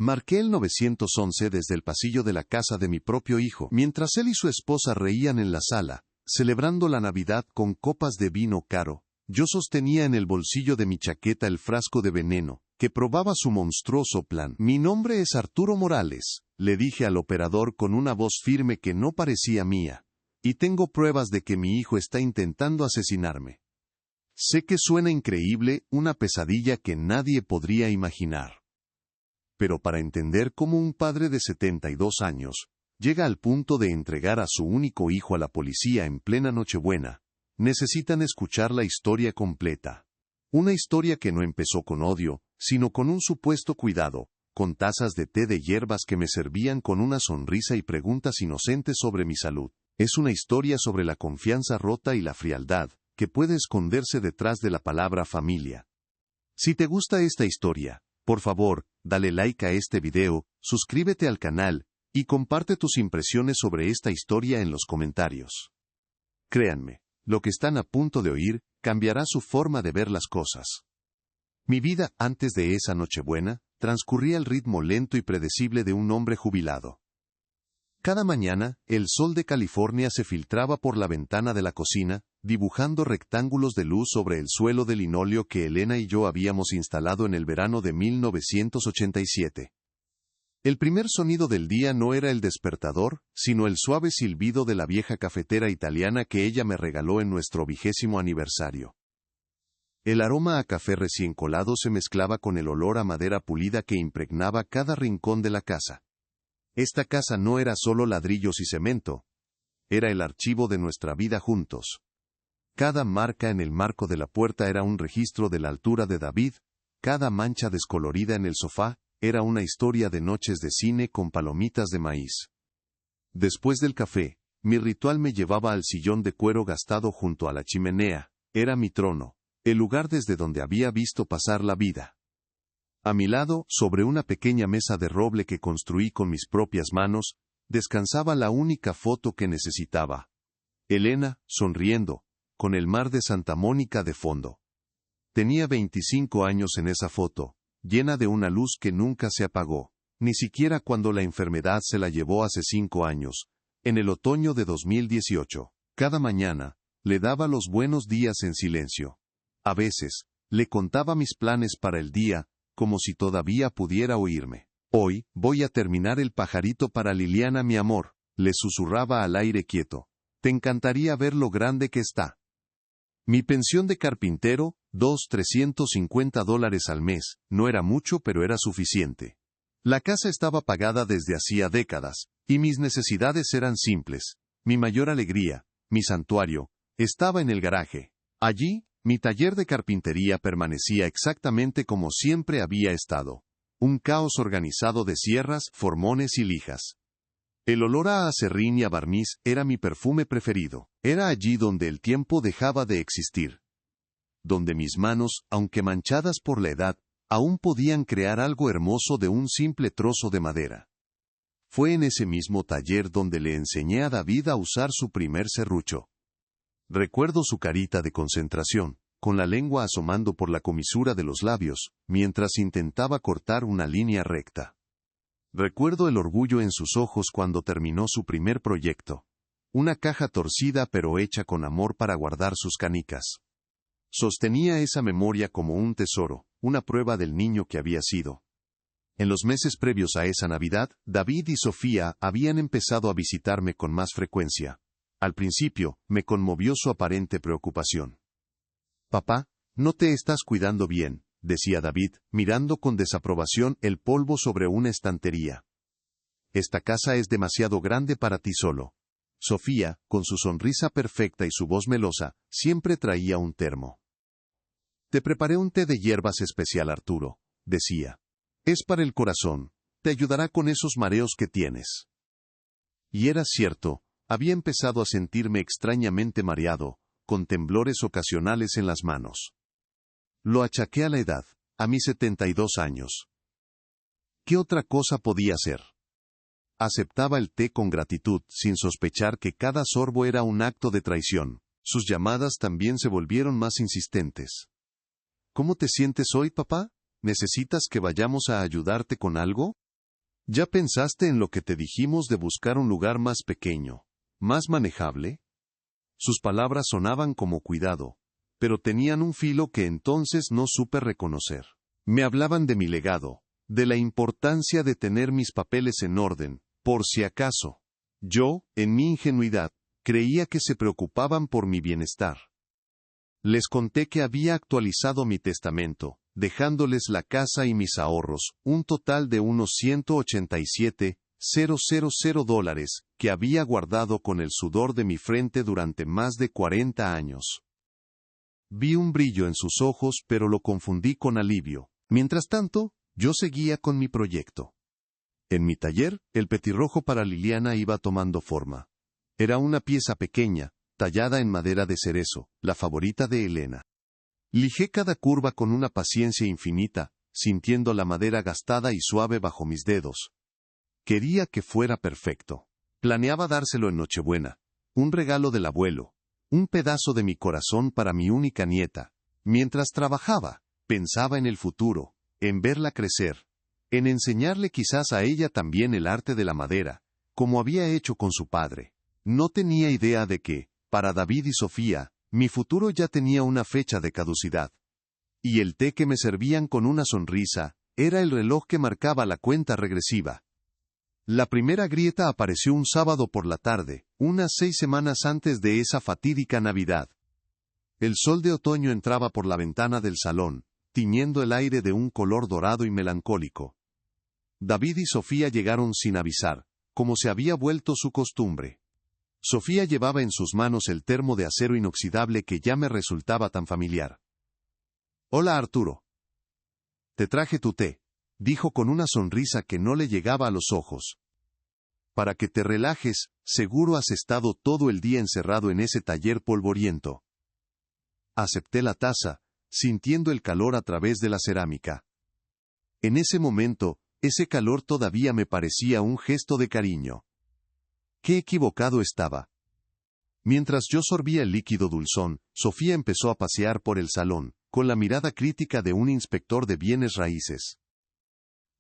Marqué el 911 desde el pasillo de la casa de mi propio hijo, mientras él y su esposa reían en la sala, celebrando la Navidad con copas de vino caro. Yo sostenía en el bolsillo de mi chaqueta el frasco de veneno, que probaba su monstruoso plan. Mi nombre es Arturo Morales, le dije al operador con una voz firme que no parecía mía, y tengo pruebas de que mi hijo está intentando asesinarme. Sé que suena increíble, una pesadilla que nadie podría imaginar. Pero para entender cómo un padre de 72 años llega al punto de entregar a su único hijo a la policía en plena Nochebuena, necesitan escuchar la historia completa. Una historia que no empezó con odio, sino con un supuesto cuidado, con tazas de té de hierbas que me servían con una sonrisa y preguntas inocentes sobre mi salud. Es una historia sobre la confianza rota y la frialdad, que puede esconderse detrás de la palabra familia. Si te gusta esta historia, por favor, dale like a este video, suscríbete al canal, y comparte tus impresiones sobre esta historia en los comentarios. Créanme, lo que están a punto de oír cambiará su forma de ver las cosas. Mi vida antes de esa Nochebuena transcurría al ritmo lento y predecible de un hombre jubilado. Cada mañana, el sol de California se filtraba por la ventana de la cocina, dibujando rectángulos de luz sobre el suelo de linóleo que Elena y yo habíamos instalado en el verano de 1987. El primer sonido del día no era el despertador, sino el suave silbido de la vieja cafetera italiana que ella me regaló en nuestro 20º aniversario. El aroma a café recién colado se mezclaba con el olor a madera pulida que impregnaba cada rincón de la casa. Esta casa no era solo ladrillos y cemento. Era el archivo de nuestra vida juntos. Cada marca en el marco de la puerta era un registro de la altura de David, cada mancha descolorida en el sofá era una historia de noches de cine con palomitas de maíz. Después del café, mi ritual me llevaba al sillón de cuero gastado junto a la chimenea. Era mi trono, el lugar desde donde había visto pasar la vida. A mi lado, sobre una pequeña mesa de roble que construí con mis propias manos, descansaba la única foto que necesitaba. Elena, sonriendo, con el mar de Santa Mónica de fondo. Tenía 25 años en esa foto, llena de una luz que nunca se apagó, ni siquiera cuando la enfermedad se la llevó hace 5 años, en el otoño de 2018. Cada mañana, le daba los buenos días en silencio. A veces, le contaba mis planes para el día, como si todavía pudiera oírme. Hoy, voy a terminar el pajarito para Liliana, mi amor, le susurraba al aire quieto. Te encantaría ver lo grande que está. Mi pensión de carpintero, $350 al mes, no era mucho pero era suficiente. La casa estaba pagada desde hacía décadas, y mis necesidades eran simples. Mi mayor alegría, mi santuario, estaba en el garaje. Allí, mi taller de carpintería permanecía exactamente como siempre había estado. Un caos organizado de sierras, formones y lijas. El olor a acerrín y a barniz era mi perfume preferido. Era allí donde el tiempo dejaba de existir. Donde mis manos, aunque manchadas por la edad, aún podían crear algo hermoso de un simple trozo de madera. Fue en ese mismo taller donde le enseñé a David a usar su primer serrucho. Recuerdo su carita de concentración, con la lengua asomando por la comisura de los labios, mientras intentaba cortar una línea recta. Recuerdo el orgullo en sus ojos cuando terminó su primer proyecto. Una caja torcida pero hecha con amor para guardar sus canicas. Sostenía esa memoria como un tesoro, una prueba del niño que había sido. En los meses previos a esa Navidad, David y Sofía habían empezado a visitarme con más frecuencia. Al principio, me conmovió su aparente preocupación. «Papá, no te estás cuidando bien», decía David, mirando con desaprobación el polvo sobre una estantería. «Esta casa es demasiado grande para ti solo». Sofía, con su sonrisa perfecta y su voz melosa, siempre traía un termo. «Te preparé un té de hierbas especial, Arturo», decía. «Es para el corazón, te ayudará con esos mareos que tienes». Y era cierto, había empezado a sentirme extrañamente mareado, con temblores ocasionales en las manos. Lo achaqué a la edad, a mis 72 años. ¿Qué otra cosa podía ser? Aceptaba el té con gratitud, sin sospechar que cada sorbo era un acto de traición. Sus llamadas también se volvieron más insistentes. «¿Cómo te sientes hoy, papá? ¿Necesitas que vayamos a ayudarte con algo?» ¿Ya pensaste en lo que te dijimos de buscar un lugar más pequeño, más manejable? Sus palabras sonaban como cuidado, pero tenían un filo que entonces no supe reconocer. Me hablaban de mi legado, de la importancia de tener mis papeles en orden, por si acaso. Yo, en mi ingenuidad, creía que se preocupaban por mi bienestar. Les conté que había actualizado mi testamento, dejándoles la casa y mis ahorros, un total de unos $187,000 que había guardado con el sudor de mi frente durante más de 40 años. Vi un brillo en sus ojos, pero lo confundí con alivio. Mientras tanto, yo seguía con mi proyecto. En mi taller, el petirrojo para Liliana iba tomando forma. Era una pieza pequeña, tallada en madera de cerezo, la favorita de Elena. Lijé cada curva con una paciencia infinita, sintiendo la madera gastada y suave bajo mis dedos. Quería que fuera perfecto. Planeaba dárselo en Nochebuena, un regalo del abuelo, un pedazo de mi corazón para mi única nieta. Mientras trabajaba, pensaba en el futuro, en verla crecer, en enseñarle quizás a ella también el arte de la madera, como había hecho con su padre. No tenía idea de que, para David y Sofía, mi futuro ya tenía una fecha de caducidad. Y el té que me servían con una sonrisa, era el reloj que marcaba la cuenta regresiva. La primera grieta apareció un sábado por la tarde, unas 6 semanas antes de esa fatídica Navidad. El sol de otoño entraba por la ventana del salón, tiñendo el aire de un color dorado y melancólico. David y Sofía llegaron sin avisar, como se había vuelto su costumbre. Sofía llevaba en sus manos el termo de acero inoxidable que ya me resultaba tan familiar. «Hola, Arturo. Te traje tu té», dijo con una sonrisa que no le llegaba a los ojos. «Para que te relajes, seguro has estado todo el día encerrado en ese taller polvoriento». Acepté la taza, sintiendo el calor a través de la cerámica. En ese momento, ese calor todavía me parecía un gesto de cariño. Qué equivocado estaba. Mientras yo sorbía el líquido dulzón, Sofía empezó a pasear por el salón, con la mirada crítica de un inspector de bienes raíces.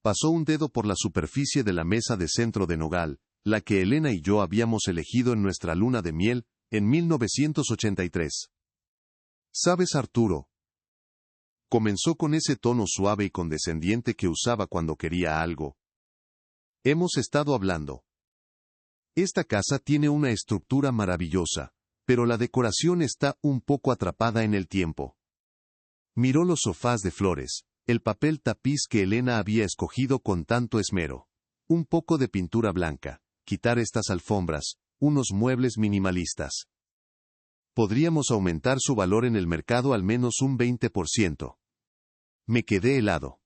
Pasó un dedo por la superficie de la mesa de centro de nogal, la que Elena y yo habíamos elegido en nuestra luna de miel, en 1983. «¿Sabes, Arturo?», comenzó con ese tono suave y condescendiente que usaba cuando quería algo. «Hemos estado hablando. Esta casa tiene una estructura maravillosa, pero la decoración está un poco atrapada en el tiempo». Miró los sofás de flores, el papel tapiz que Elena había escogido con tanto esmero, un poco de pintura blanca, quitar estas alfombras, unos muebles minimalistas. Podríamos aumentar su valor en el mercado al menos un 20%. Me quedé helado.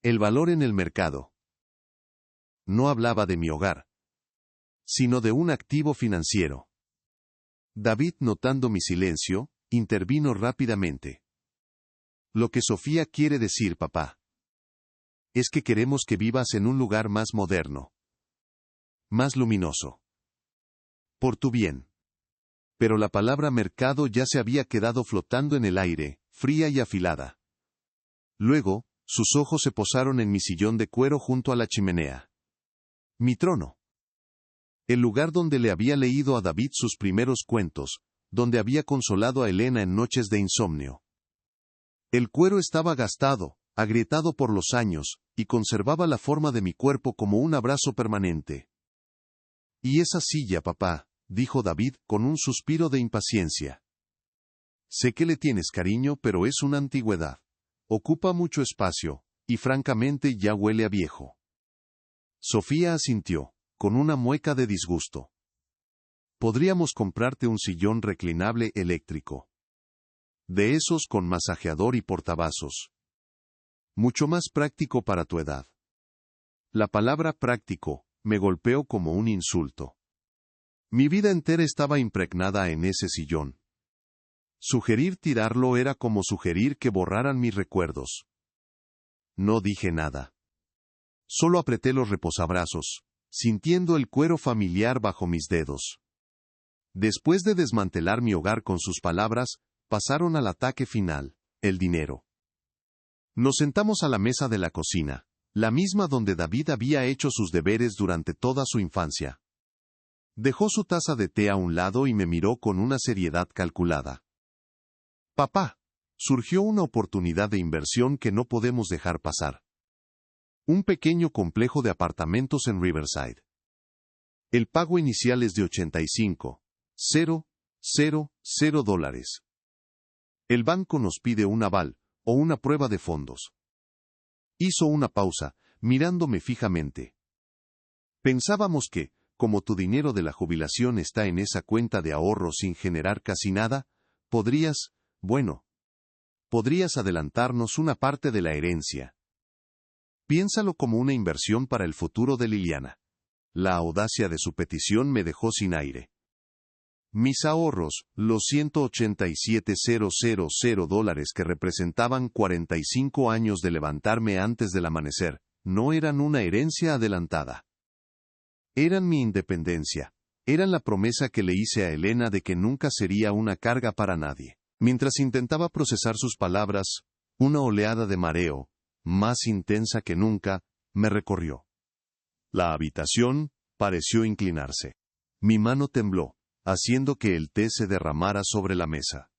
El valor en el mercado. No hablaba de mi hogar, sino de un activo financiero. David, notando mi silencio, intervino rápidamente. «Lo que Sofía quiere decir, papá, es que queremos que vivas en un lugar más moderno, más luminoso. Por tu bien». Pero la palabra mercado ya se había quedado flotando en el aire, fría y afilada. Luego, sus ojos se posaron en mi sillón de cuero junto a la chimenea. Mi trono. El lugar donde le había leído a David sus primeros cuentos, donde había consolado a Elena en noches de insomnio. El cuero estaba gastado, agrietado por los años, y conservaba la forma de mi cuerpo como un abrazo permanente. «Y esa silla, papá», dijo David con un suspiro de impaciencia. «Sé que le tienes cariño, pero es una antigüedad. Ocupa mucho espacio, y francamente ya huele a viejo». Sofía asintió, con una mueca de disgusto. «Podríamos comprarte un sillón reclinable eléctrico. De esos con masajeador y portavasos. Mucho más práctico para tu edad». La palabra práctico me golpeó como un insulto. Mi vida entera estaba impregnada en ese sillón. Sugerir tirarlo era como sugerir que borraran mis recuerdos. No dije nada. Solo apreté los reposabrazos, sintiendo el cuero familiar bajo mis dedos. Después de desmantelar mi hogar con sus palabras, pasaron al ataque final, el dinero. Nos sentamos a la mesa de la cocina, la misma donde David había hecho sus deberes durante toda su infancia. Dejó su taza de té a un lado y me miró con una seriedad calculada. Papá, surgió una oportunidad de inversión que no podemos dejar pasar. Un pequeño complejo de apartamentos en Riverside. El pago inicial es de $85,000. El banco nos pide un aval, o una prueba de fondos. Hizo una pausa, mirándome fijamente. Pensábamos que, como tu dinero de la jubilación está en esa cuenta de ahorro sin generar casi nada, podrías adelantarnos una parte de la herencia. Piénsalo como una inversión para el futuro de Liliana. La audacia de su petición me dejó sin aire. Mis ahorros, los $187,000 que representaban 45 años de levantarme antes del amanecer, no eran una herencia adelantada. Eran mi independencia. Eran la promesa que le hice a Elena de que nunca sería una carga para nadie. Mientras intentaba procesar sus palabras, una oleada de mareo, más intensa que nunca, me recorrió. La habitación pareció inclinarse. Mi mano tembló, haciendo que el té se derramara sobre la mesa.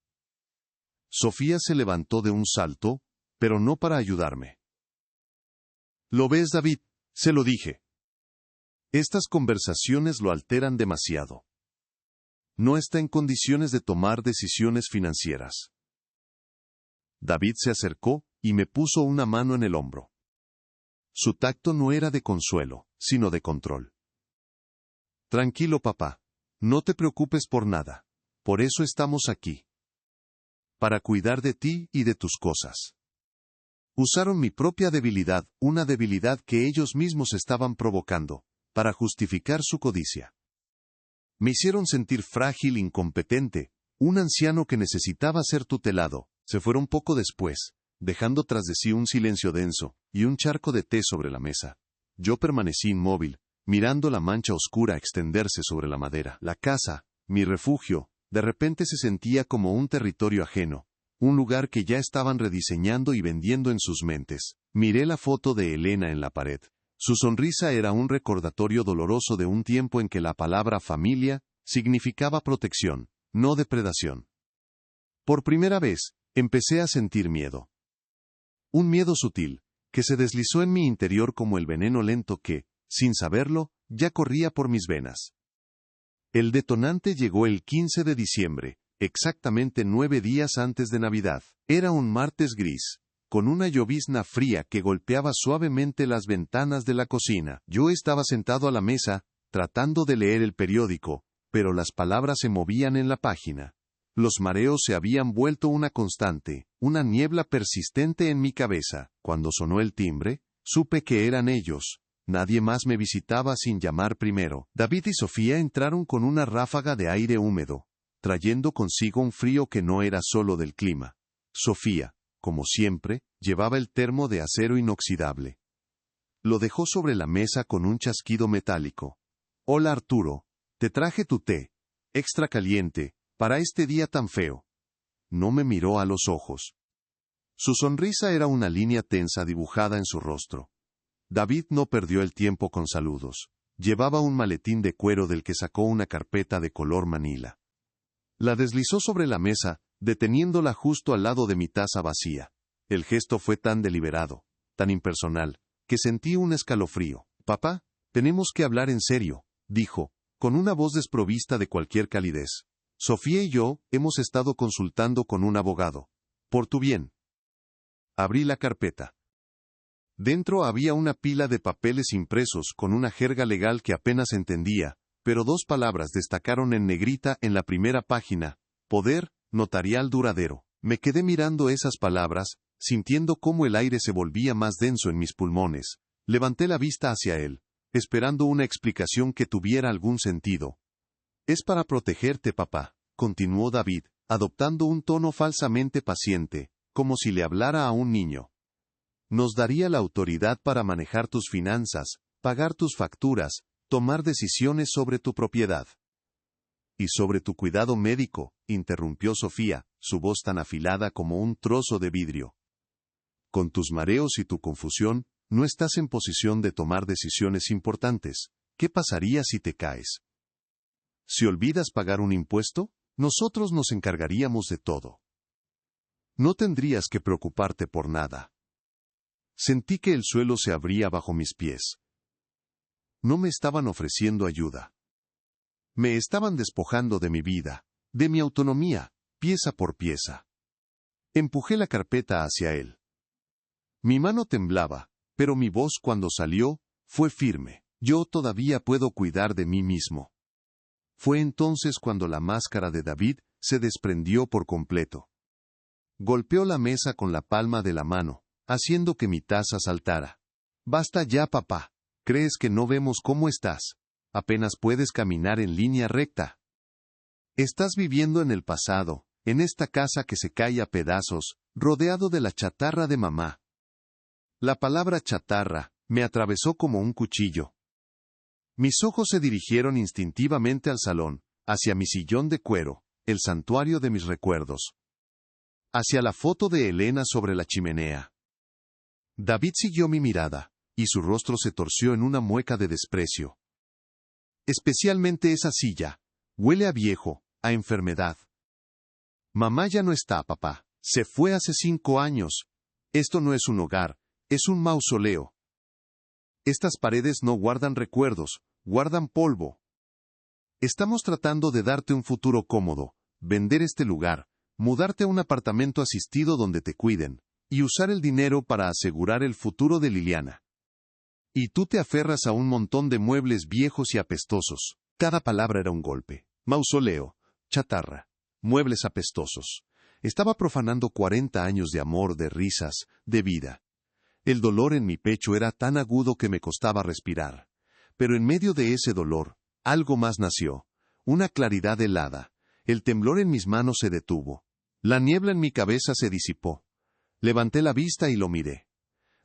Sofía se levantó de un salto, pero no para ayudarme. ¿Lo ves, David? Se lo dije. Estas conversaciones lo alteran demasiado. No está en condiciones de tomar decisiones financieras. David se acercó y me puso una mano en el hombro. Su tacto no era de consuelo, sino de control. Tranquilo, papá. No te preocupes por nada. Por eso estamos aquí. Para cuidar de ti y de tus cosas. Usaron mi propia debilidad, una debilidad que ellos mismos estaban provocando, para justificar su codicia. Me hicieron sentir frágil, incompetente, un anciano que necesitaba ser tutelado. Se fueron poco después, dejando tras de sí un silencio denso, y un charco de té sobre la mesa. Yo permanecí inmóvil, mirando la mancha oscura extenderse sobre la madera. La casa, mi refugio, de repente se sentía como un territorio ajeno, un lugar que ya estaban rediseñando y vendiendo en sus mentes. Miré la foto de Elena en la pared. Su sonrisa era un recordatorio doloroso de un tiempo en que la palabra familia significaba protección, no depredación. Por primera vez, empecé a sentir miedo. Un miedo sutil, que se deslizó en mi interior como el veneno lento que, sin saberlo, ya corría por mis venas. El detonante llegó el 15 de diciembre, exactamente 9 días antes de Navidad. Era un martes gris, con una llovizna fría que golpeaba suavemente las ventanas de la cocina. Yo estaba sentado a la mesa, tratando de leer el periódico, pero las palabras se movían en la página. Los mareos se habían vuelto una constante, una niebla persistente en mi cabeza. Cuando sonó el timbre, supe que eran ellos. Nadie más me visitaba sin llamar primero. David y Sofía entraron con una ráfaga de aire húmedo, trayendo consigo un frío que no era solo del clima. Sofía, como siempre, llevaba el termo de acero inoxidable. Lo dejó sobre la mesa con un chasquido metálico. «Hola, Arturo. Te traje tu té. Extra caliente, para este día tan feo». No me miró a los ojos. Su sonrisa era una línea tensa dibujada en su rostro. David no perdió el tiempo con saludos. Llevaba un maletín de cuero del que sacó una carpeta de color manila. La deslizó sobre la mesa, deteniéndola justo al lado de mi taza vacía. El gesto fue tan deliberado, tan impersonal, que sentí un escalofrío. «Papá, tenemos que hablar en serio», dijo, con una voz desprovista de cualquier calidez. «Sofía y yo hemos estado consultando con un abogado. Por tu bien». Abrí la carpeta. Dentro había una pila de papeles impresos con una jerga legal que apenas entendía, pero 2 palabras destacaron en negrita en la primera página: poder notarial duradero. Me quedé mirando esas palabras, sintiendo cómo el aire se volvía más denso en mis pulmones. Levanté la vista hacia él, esperando una explicación que tuviera algún sentido. «Es para protegerte, papá», continuó David, adoptando un tono falsamente paciente, como si le hablara a un niño. «Nos daría la autoridad para manejar tus finanzas, pagar tus facturas, tomar decisiones sobre tu propiedad». «Y sobre tu cuidado médico», interrumpió Sofía, su voz tan afilada como un trozo de vidrio. «Con tus mareos y tu confusión, No estás en posición de tomar decisiones importantes. ¿Qué pasaría si te caes? Si olvidas pagar un impuesto, nosotros nos encargaríamos de todo. No tendrías que preocuparte por nada. Sentí que el suelo se abría bajo mis pies. No me estaban ofreciendo ayuda. Me estaban despojando de mi vida, de mi autonomía, pieza por pieza. Empujé la carpeta hacia él. Mi mano temblaba, pero mi voz cuando salió, fue firme. Yo todavía puedo cuidar de mí mismo. Fue entonces cuando la máscara de David se desprendió por completo. Golpeó la mesa con la palma de la mano, haciendo que mi taza saltara. Basta ya, papá. ¿Crees que no vemos cómo estás? Apenas puedes caminar en línea recta. Estás viviendo en el pasado, en esta casa que se cae a pedazos, rodeado de la chatarra de mamá. La palabra chatarra me atravesó como un cuchillo. Mis ojos se dirigieron instintivamente al salón, hacia mi sillón de cuero, el santuario de mis recuerdos. Hacia la foto de Elena sobre la chimenea. David siguió mi mirada, y su rostro se torció en una mueca de desprecio. Especialmente esa silla. Huele a viejo, a enfermedad. Mamá ya no está, papá. Se fue hace 5 años. Esto no es un hogar, es un mausoleo. Estas paredes no guardan recuerdos, guardan polvo. Estamos tratando de darte un futuro cómodo, vender este lugar, mudarte a un apartamento asistido donde te cuiden, y usar el dinero para asegurar el futuro de Liliana. Y tú te aferras a un montón de muebles viejos y apestosos. Cada palabra era un golpe. Mausoleo, chatarra, muebles apestosos. Estaba profanando 40 años de amor, de risas, de vida. El dolor en mi pecho era tan agudo que me costaba respirar. Pero en medio de ese dolor, algo más nació. Una claridad helada. El temblor en mis manos se detuvo. La niebla en mi cabeza se disipó. Levanté la vista y lo miré.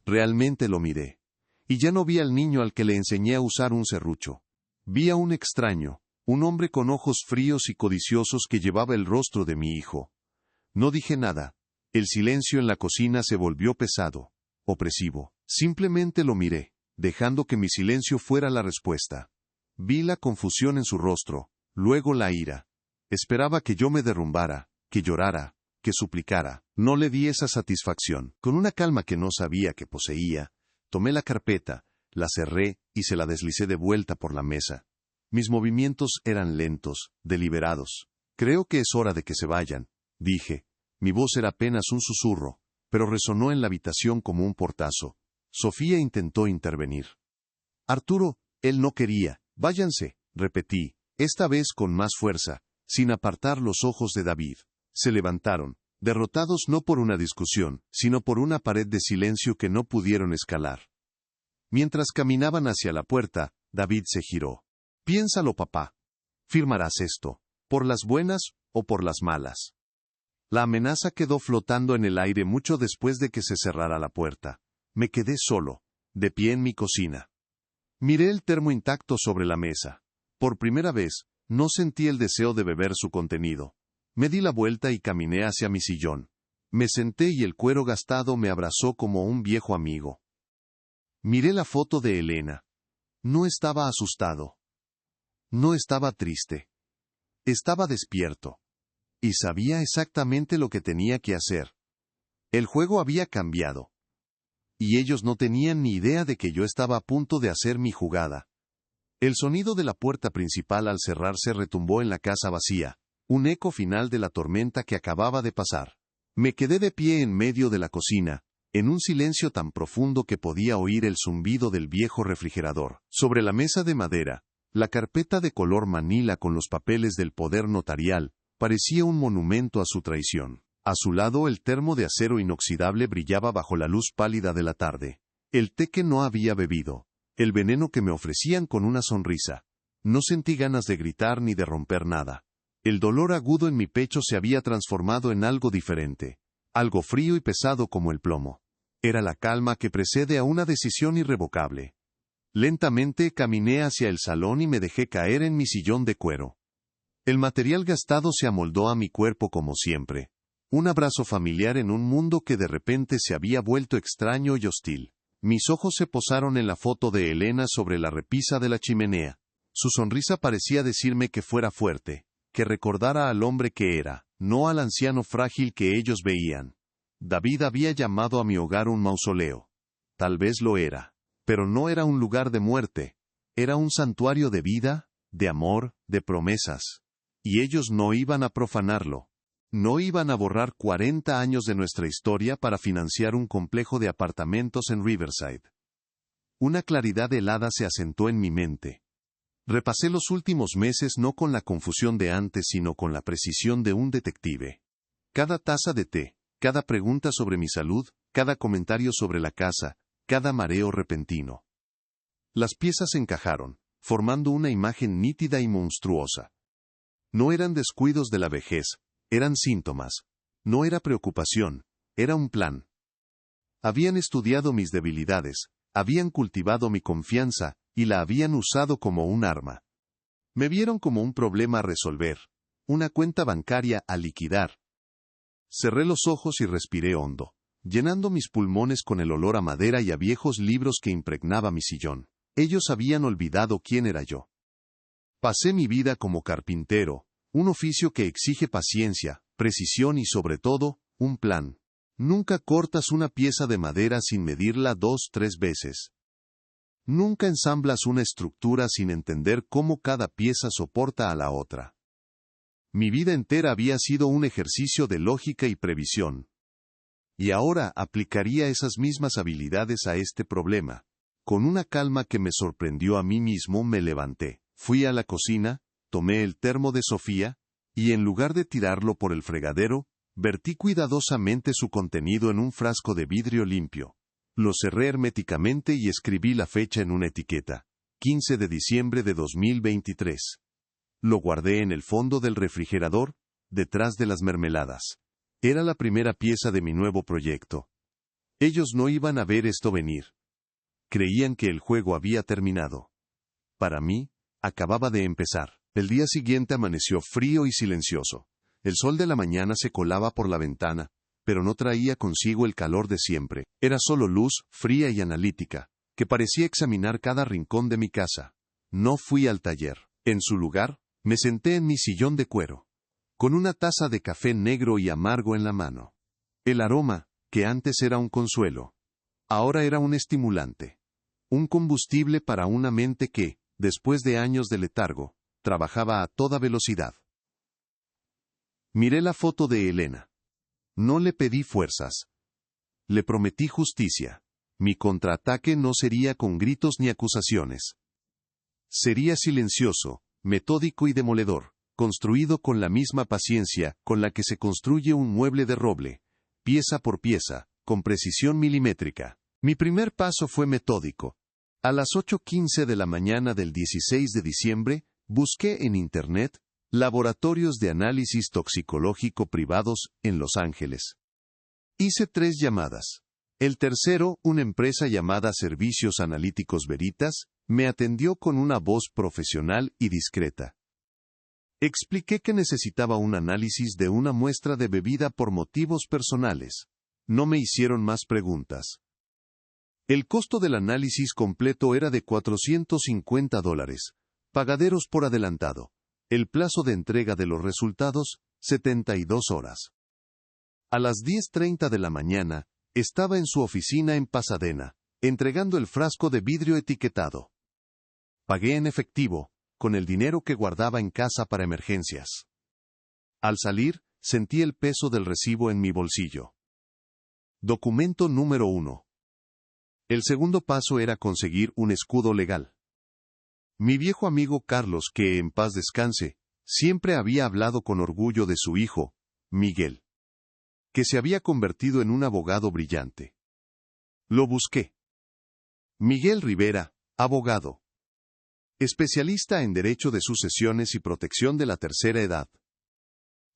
Realmente lo miré. Y ya no vi al niño al que le enseñé a usar un serrucho. Vi a un extraño, un hombre con ojos fríos y codiciosos que llevaba el rostro de mi hijo. No dije nada. El silencio en la cocina se volvió pesado, opresivo. Simplemente lo miré, dejando que mi silencio fuera la respuesta. Vi la confusión en su rostro, luego la ira. Esperaba que yo me derrumbara, que llorara, que suplicara. No le di esa satisfacción. Con una calma que no sabía que poseía, tomé la carpeta, la cerré y se la deslicé de vuelta por la mesa. Mis movimientos eran lentos, deliberados. Creo que es hora de que se vayan, dije. Mi voz era apenas un susurro, pero resonó en la habitación como un portazo. Sofía intentó intervenir. Arturo, él no quería. Váyanse, repetí, esta vez con más fuerza, sin apartar los ojos de David. Se levantaron, derrotados no por una discusión, sino por una pared de silencio que no pudieron escalar. Mientras caminaban hacia la puerta, David se giró. Piénsalo, papá. Firmarás esto, por las buenas o por las malas. La amenaza quedó flotando en el aire mucho después de que se cerrara la puerta. Me quedé solo, de pie en mi cocina. Miré el termo intacto sobre la mesa. Por primera vez, no sentí el deseo de beber su contenido. Me di la vuelta y caminé hacia mi sillón. Me senté y el cuero gastado me abrazó como un viejo amigo. Miré la foto de Elena. No estaba asustado. No estaba triste. Estaba despierto. Y sabía exactamente lo que tenía que hacer. El juego había cambiado. Y ellos no tenían ni idea de que yo estaba a punto de hacer mi jugada. El sonido de la puerta principal al cerrarse retumbó en la casa vacía, un eco final de la tormenta que acababa de pasar. Me quedé de pie en medio de la cocina, en un silencio tan profundo que podía oír el zumbido del viejo refrigerador. Sobre la mesa de madera, la carpeta de color manila con los papeles del poder notarial, parecía un monumento a su traición. A su lado el termo de acero inoxidable brillaba bajo la luz pálida de la tarde. El té que no había bebido. El veneno que me ofrecían con una sonrisa. No sentí ganas de gritar ni de romper nada. El dolor agudo en mi pecho se había transformado en algo diferente. Algo frío y pesado como el plomo. Era la calma que precede a una decisión irrevocable. Lentamente caminé hacia el salón y me dejé caer en mi sillón de cuero. El material gastado se amoldó a mi cuerpo como siempre. Un abrazo familiar en un mundo que de repente se había vuelto extraño y hostil. Mis ojos se posaron en la foto de Elena sobre la repisa de la chimenea. Su sonrisa parecía decirme que fuera fuerte, que recordara al hombre que era, no al anciano frágil que ellos veían. David había llamado a mi hogar un mausoleo. Tal vez lo era, pero no era un lugar de muerte. Era un santuario de vida, de amor, de promesas. Y ellos no iban a profanarlo. No iban a borrar 40 años de nuestra historia para financiar un complejo de apartamentos en Riverside. Una claridad helada se asentó en mi mente. Repasé los últimos meses no con la confusión de antes, sino con la precisión de un detective. Cada taza de té, cada pregunta sobre mi salud, cada comentario sobre la casa, cada mareo repentino. Las piezas encajaron, formando una imagen nítida y monstruosa. No eran descuidos de la vejez, eran síntomas. No era preocupación, era un plan. Habían estudiado mis debilidades, habían cultivado mi confianza, y la habían usado como un arma. Me vieron como un problema a resolver, una cuenta bancaria a liquidar. Cerré los ojos y respiré hondo, llenando mis pulmones con el olor a madera y a viejos libros que impregnaba mi sillón. Ellos habían olvidado quién era yo. Pasé mi vida como carpintero, un oficio que exige paciencia, precisión y sobre todo, un plan. Nunca cortas una pieza de madera sin medirla 2-3 veces. Nunca ensamblas una estructura sin entender cómo cada pieza soporta a la otra. Mi vida entera había sido un ejercicio de lógica y previsión. Y ahora aplicaría esas mismas habilidades a este problema. Con una calma que me sorprendió a mí mismo me levanté, fui a la cocina, tomé el termo de Sofía, y en lugar de tirarlo por el fregadero, vertí cuidadosamente su contenido en un frasco de vidrio limpio. Lo cerré herméticamente y escribí la fecha en una etiqueta, 15 de diciembre de 2023. Lo guardé en el fondo del refrigerador, detrás de las mermeladas. Era la primera pieza de mi nuevo proyecto. Ellos no iban a ver esto venir. Creían que el juego había terminado. Para mí, acababa de empezar. El día siguiente amaneció frío y silencioso. El sol de la mañana se colaba por la ventana, pero no traía consigo el calor de siempre. Era solo luz, fría y analítica, que parecía examinar cada rincón de mi casa. No fui al taller. En su lugar, me senté en mi sillón de cuero, con una taza de café negro y amargo en la mano. El aroma, que antes era un consuelo, ahora era un estimulante. Un combustible para una mente que, después de años de letargo, trabajaba a toda velocidad. Miré la foto de Elena. No le pedí fuerzas. Le prometí justicia. Mi contraataque no sería con gritos ni acusaciones. Sería silencioso, metódico y demoledor, construido con la misma paciencia con la que se construye un mueble de roble, pieza por pieza, con precisión milimétrica. Mi primer paso fue metódico. A las 8:15 de la mañana del 16 de diciembre, busqué en Internet laboratorios de análisis toxicológico privados en Los Ángeles. Hice 3 llamadas. El tercero, una empresa llamada Servicios Analíticos Veritas, me atendió con una voz profesional y discreta. Expliqué que necesitaba un análisis de una muestra de bebida por motivos personales. No me hicieron más preguntas. El costo del análisis completo era de $450, pagaderos por adelantado. El plazo de entrega de los resultados, 72 horas. A las 10:30 de la mañana, estaba en su oficina en Pasadena, entregando el frasco de vidrio etiquetado. Pagué en efectivo, con el dinero que guardaba en casa para emergencias. Al salir, sentí el peso del recibo en mi bolsillo. Documento número 1. El segundo paso era conseguir un escudo legal. Mi viejo amigo Carlos, que en paz descanse, siempre había hablado con orgullo de su hijo, Miguel, que se había convertido en un abogado brillante. Lo busqué. Miguel Rivera, abogado. Especialista en Derecho de Sucesiones y Protección de la Tercera Edad.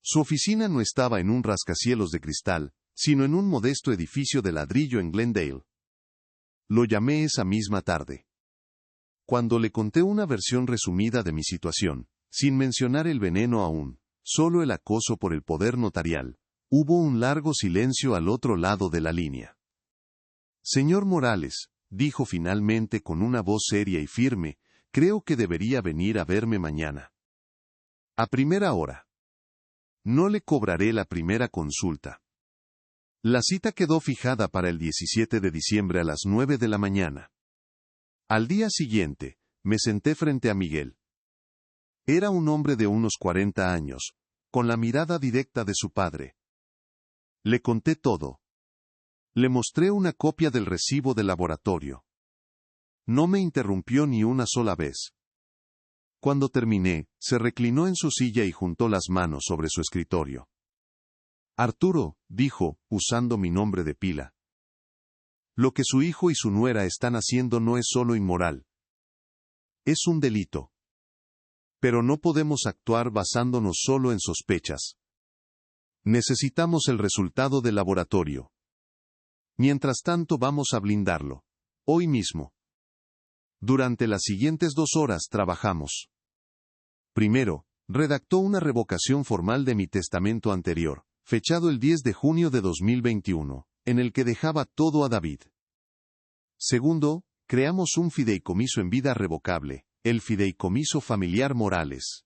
Su oficina no estaba en un rascacielos de cristal, sino en un modesto edificio de ladrillo en Glendale. Lo llamé esa misma tarde. Cuando le conté una versión resumida de mi situación, sin mencionar el veneno aún, solo el acoso por el poder notarial, hubo un largo silencio al otro lado de la línea. Señor Morales, dijo finalmente con una voz seria y firme, creo que debería venir a verme mañana. A primera hora. No le cobraré la primera consulta. La cita quedó fijada para el 17 de diciembre a las 9 de la mañana. Al día siguiente, me senté frente a Miguel. Era un hombre de unos 40 años, con la mirada directa de su padre. Le conté todo. Le mostré una copia del recibo del laboratorio. No me interrumpió ni una sola vez. Cuando terminé, se reclinó en su silla y juntó las manos sobre su escritorio. Arturo, dijo, usando mi nombre de pila. Lo que su hijo y su nuera están haciendo no es solo inmoral. Es un delito. Pero no podemos actuar basándonos solo en sospechas. Necesitamos el resultado del laboratorio. Mientras tanto vamos a blindarlo. Hoy mismo. Durante las siguientes 2 horas trabajamos. Primero, redactó una revocación formal de mi testamento anterior, fechado el 10 de junio de 2021, en el que dejaba todo a David. Segundo, creamos un fideicomiso en vida revocable, el Fideicomiso Familiar Morales.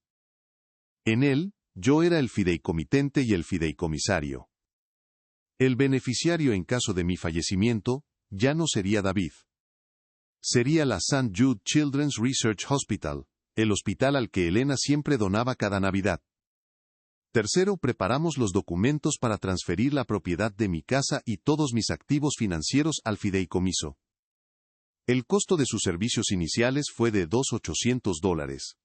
En él, yo era el fideicomitente y el fideicomisario. El beneficiario en caso de mi fallecimiento, ya no sería David. Sería la St. Jude Children's Research Hospital, el hospital al que Elena siempre donaba cada Navidad. Tercero, preparamos los documentos para transferir la propiedad de mi casa y todos mis activos financieros al fideicomiso. El costo de sus servicios iniciales fue de $2,800.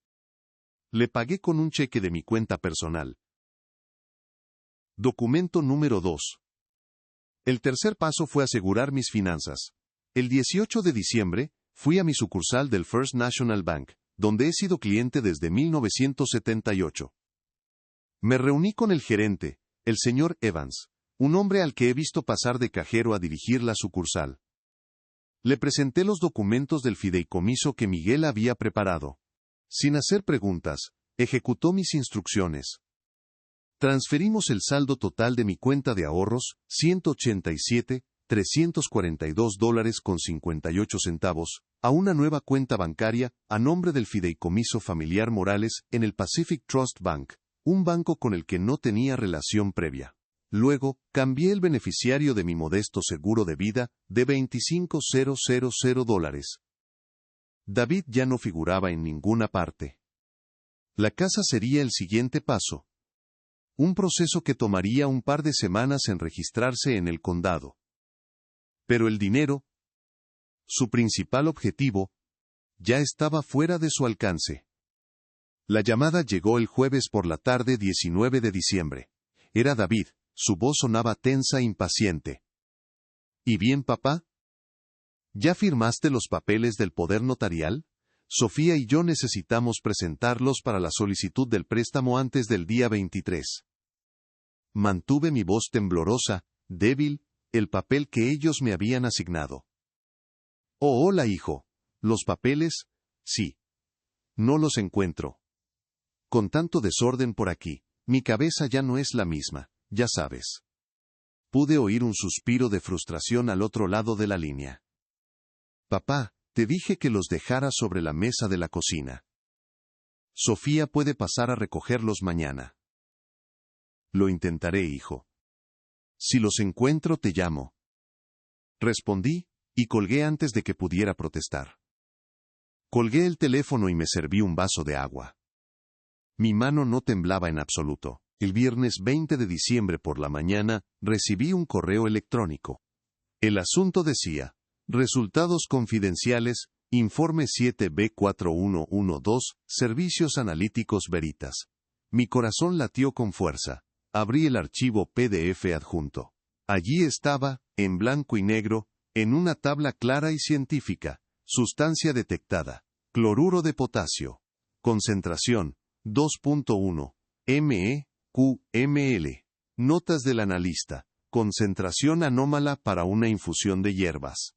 Le pagué con un cheque de mi cuenta personal. Documento número 2. El tercer paso fue asegurar mis finanzas. El 18 de diciembre, fui a mi sucursal del First National Bank, donde he sido cliente desde 1978. Me reuní con el gerente, el señor Evans, un hombre al que he visto pasar de cajero a dirigir la sucursal. Le presenté los documentos del fideicomiso que Miguel había preparado. Sin hacer preguntas, ejecutó mis instrucciones. Transferimos el saldo total de mi cuenta de ahorros, $187,342.58, a una nueva cuenta bancaria, a nombre del Fideicomiso Familiar Morales, en el Pacific Trust Bank, un banco con el que no tenía relación previa. Luego, cambié el beneficiario de mi modesto seguro de vida, de $25,000. David ya no figuraba en ninguna parte. La casa sería el siguiente paso. Un proceso que tomaría un par de semanas en registrarse en el condado. Pero el dinero, su principal objetivo, ya estaba fuera de su alcance. La llamada llegó el jueves por la tarde 19 de diciembre. Era David, su voz sonaba tensa e impaciente. ¿Y bien, papá? ¿Ya firmaste los papeles del poder notarial? Sofía y yo necesitamos presentarlos para la solicitud del préstamo antes del día 23. Mantuve mi voz temblorosa, débil, el papel que ellos me habían asignado. Oh, hola, hijo. ¿Los papeles? Sí. No los encuentro. Con tanto desorden por aquí, mi cabeza ya no es la misma, ya sabes. Pude oír un suspiro de frustración al otro lado de la línea. Papá, te dije que los dejara sobre la mesa de la cocina. Sofía puede pasar a recogerlos mañana. Lo intentaré, hijo. Si los encuentro, te llamo. Respondí, y colgué antes de que pudiera protestar. Colgué el teléfono y me serví un vaso de agua. Mi mano no temblaba en absoluto. El viernes 20 de diciembre por la mañana, recibí un correo electrónico. El asunto decía: resultados confidenciales, informe 7B4112, Servicios Analíticos Veritas. Mi corazón latió con fuerza. Abrí el archivo PDF adjunto. Allí estaba, en blanco y negro, en una tabla clara y científica: sustancia detectada, cloruro de potasio. Concentración, 2.1, MEq/ml. Notas del analista: concentración anómala para una infusión de hierbas.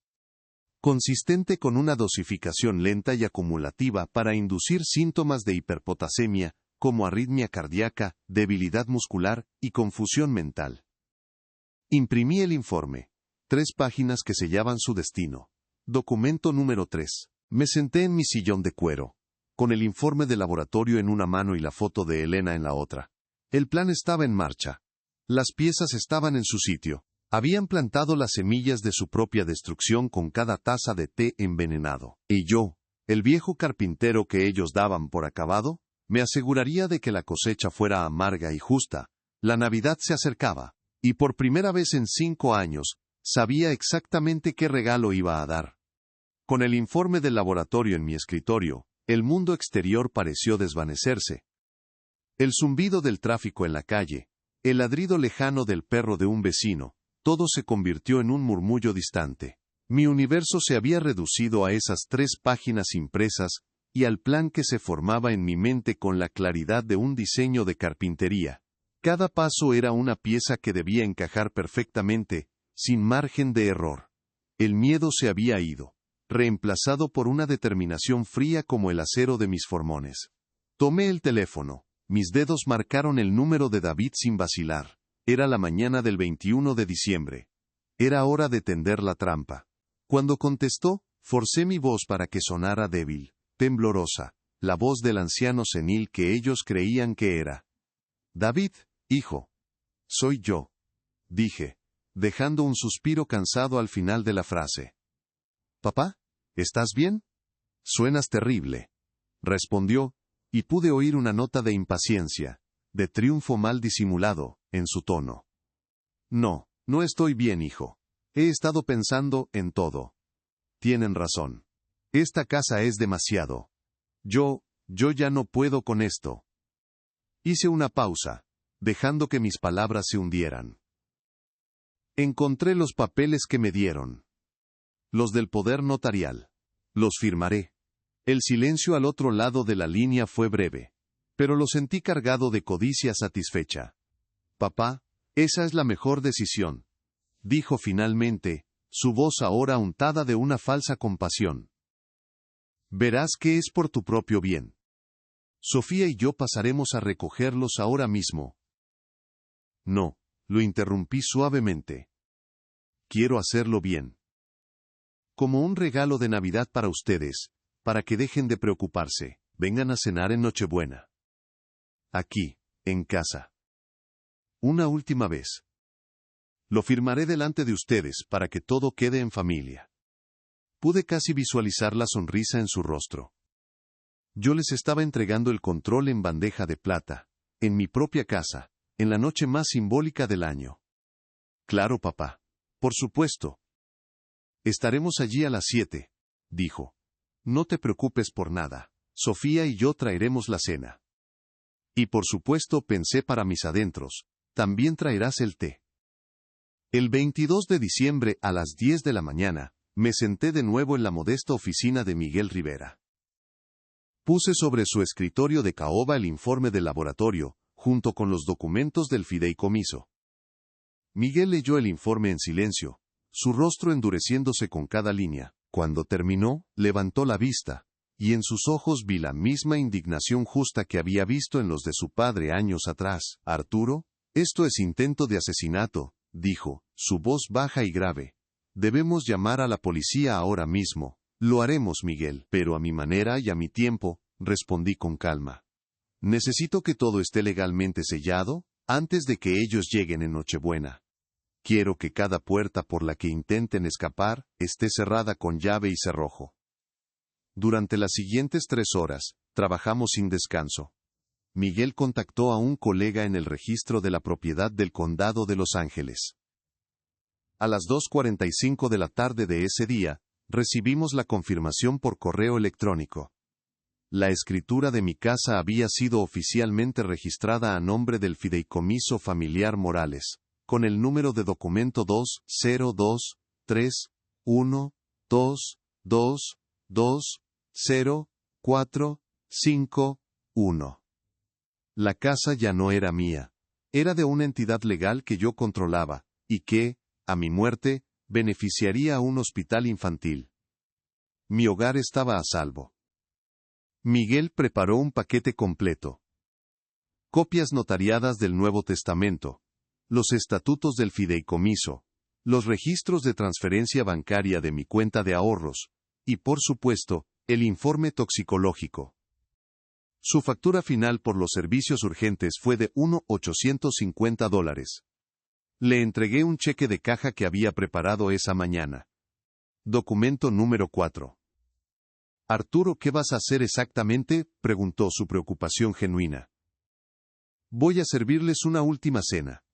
Consistente con una dosificación lenta y acumulativa para inducir síntomas de hiperpotasemia, como arritmia cardíaca, debilidad muscular y confusión mental. Imprimí el informe. 3 páginas que sellaban su destino. Documento número 3. Me senté en mi sillón de cuero, con el informe de laboratorio en una mano y la foto de Elena en la otra. El plan estaba en marcha. Las piezas estaban en su sitio. Habían plantado las semillas de su propia destrucción con cada taza de té envenenado. Y yo, el viejo carpintero que ellos daban por acabado, me aseguraría de que la cosecha fuera amarga y justa. La Navidad se acercaba, y por primera vez en 5 años, sabía exactamente qué regalo iba a dar. Con el informe del laboratorio en mi escritorio, el mundo exterior pareció desvanecerse. El zumbido del tráfico en la calle, el ladrido lejano del perro de un vecino, todo se convirtió en un murmullo distante. Mi universo se había reducido a esas 3 páginas impresas y al plan que se formaba en mi mente con la claridad de un diseño de carpintería. Cada paso era una pieza que debía encajar perfectamente, sin margen de error. El miedo se había ido, reemplazado por una determinación fría como el acero de mis formones. Tomé el teléfono. Mis dedos marcaron el número de David sin vacilar. Era la mañana del 21 de diciembre. Era hora de tender la trampa. Cuando contestó, forcé mi voz para que sonara débil, temblorosa, la voz del anciano senil que ellos creían que era. David, hijo. Soy yo, dije, dejando un suspiro cansado al final de la frase. Papá, ¿estás bien? Suenas terrible, respondió, y pude oír una nota de impaciencia, de triunfo mal disimulado, en su tono. No, no estoy bien, hijo. He estado pensando en todo. Tienen razón. Esta casa es demasiado. Yo ya no puedo con esto. Hice una pausa, dejando que mis palabras se hundieran. Encontré los papeles que me dieron. Los del poder notarial. Los firmaré. El silencio al otro lado de la línea fue breve, pero lo sentí cargado de codicia satisfecha. Papá, esa es la mejor decisión, dijo finalmente, su voz ahora untada de una falsa compasión. Verás que es por tu propio bien. Sofía y yo pasaremos a recogerlos ahora mismo. No, lo interrumpí suavemente. Quiero hacerlo bien. Como un regalo de Navidad para ustedes, para que dejen de preocuparse, vengan a cenar en Nochebuena. Aquí, en casa. Una última vez. Lo firmaré delante de ustedes para que todo quede en familia. Pude casi visualizar la sonrisa en su rostro. Yo les estaba entregando el control en bandeja de plata, en mi propia casa, en la noche más simbólica del año. Claro, papá. Por supuesto. Estaremos allí a las 7, dijo. No te preocupes por nada. Sofía y yo traeremos la cena. Y por supuesto pensé para mis adentros, también traerás el té. El 22 de diciembre a las 10 de la mañana, me senté de nuevo en la modesta oficina de Miguel Rivera. Puse sobre su escritorio de caoba el informe del laboratorio, junto con los documentos del fideicomiso. Miguel leyó el informe en silencio, su rostro endureciéndose con cada línea. Cuando terminó, levantó la vista, y en sus ojos vi la misma indignación justa que había visto en los de su padre años atrás. Arturo, esto es intento de asesinato, dijo, su voz baja y grave. Debemos llamar a la policía ahora mismo. Lo haremos, Miguel, pero a mi manera y a mi tiempo, respondí con calma. Necesito que todo esté legalmente sellado, antes de que ellos lleguen en Nochebuena. Quiero que cada puerta por la que intenten escapar, esté cerrada con llave y cerrojo. Durante las siguientes 3 horas, trabajamos sin descanso. Miguel contactó a un colega en el registro de la propiedad del Condado de Los Ángeles. A las 2:45 de la tarde de ese día, recibimos la confirmación por correo electrónico. La escritura de mi casa había sido oficialmente registrada a nombre del Fideicomiso Familiar Morales, con el número de documento 20231220451. La casa ya no era mía. Era de una entidad legal que yo controlaba, y que, a mi muerte, beneficiaría a un hospital infantil. Mi hogar estaba a salvo. Miguel preparó un paquete completo. Copias notariadas del Nuevo Testamento, los estatutos del fideicomiso, los registros de transferencia bancaria de mi cuenta de ahorros, y por supuesto, el informe toxicológico. Su factura final por los servicios urgentes fue de $1,850. Le entregué un cheque de caja que había preparado esa mañana. Documento número 4. Arturo, ¿qué vas a hacer exactamente?, preguntó su preocupación genuina. Voy a servirles una última cena,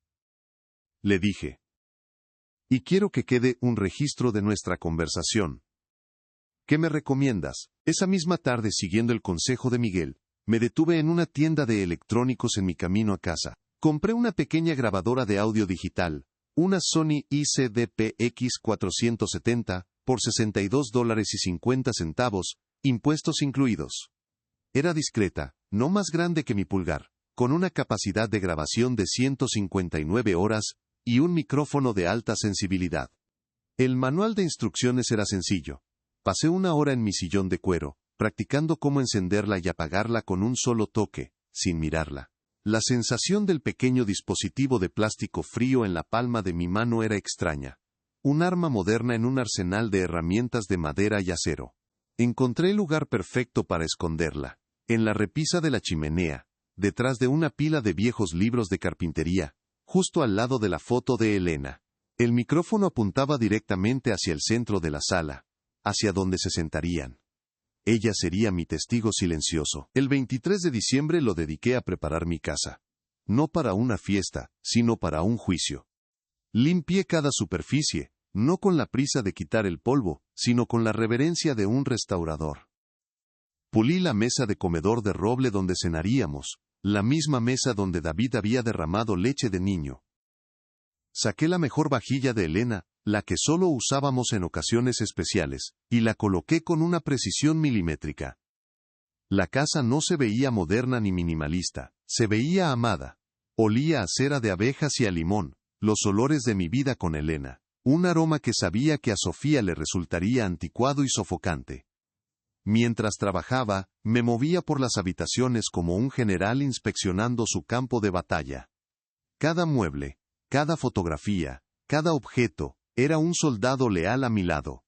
le dije. Y quiero que quede un registro de nuestra conversación. ¿Qué me recomiendas? Esa misma tarde, siguiendo el consejo de Miguel, me detuve en una tienda de electrónicos en mi camino a casa. Compré una pequeña grabadora de audio digital, una Sony ICDPX470, por $62.50, impuestos incluidos. Era discreta, no más grande que mi pulgar, con una capacidad de grabación de 159 horas y un micrófono de alta sensibilidad. El manual de instrucciones era sencillo. Pasé una hora en mi sillón de cuero, practicando cómo encenderla y apagarla con un solo toque, sin mirarla. La sensación del pequeño dispositivo de plástico frío en la palma de mi mano era extraña. Un arma moderna en un arsenal de herramientas de madera y acero. Encontré el lugar perfecto para esconderla, en la repisa de la chimenea, detrás de una pila de viejos libros de carpintería, justo al lado de la foto de Elena. El micrófono apuntaba directamente hacia el centro de la sala, hacia donde se sentarían. Ella sería mi testigo silencioso. El 23 de diciembre lo dediqué a preparar mi casa. No para una fiesta, sino para un juicio. Limpié cada superficie, no con la prisa de quitar el polvo, sino con la reverencia de un restaurador. Pulí la mesa de comedor de roble donde cenaríamos, la misma mesa donde David había derramado leche de niño. Saqué la mejor vajilla de Elena, la que solo usábamos en ocasiones especiales, y la coloqué con una precisión milimétrica. La casa no se veía moderna ni minimalista, se veía amada. Olía a cera de abejas y a limón, los olores de mi vida con Elena, un aroma que sabía que a Sofía le resultaría anticuado y sofocante. Mientras trabajaba, me movía por las habitaciones como un general inspeccionando su campo de batalla. Cada mueble, cada fotografía, cada objeto, era un soldado leal a mi lado.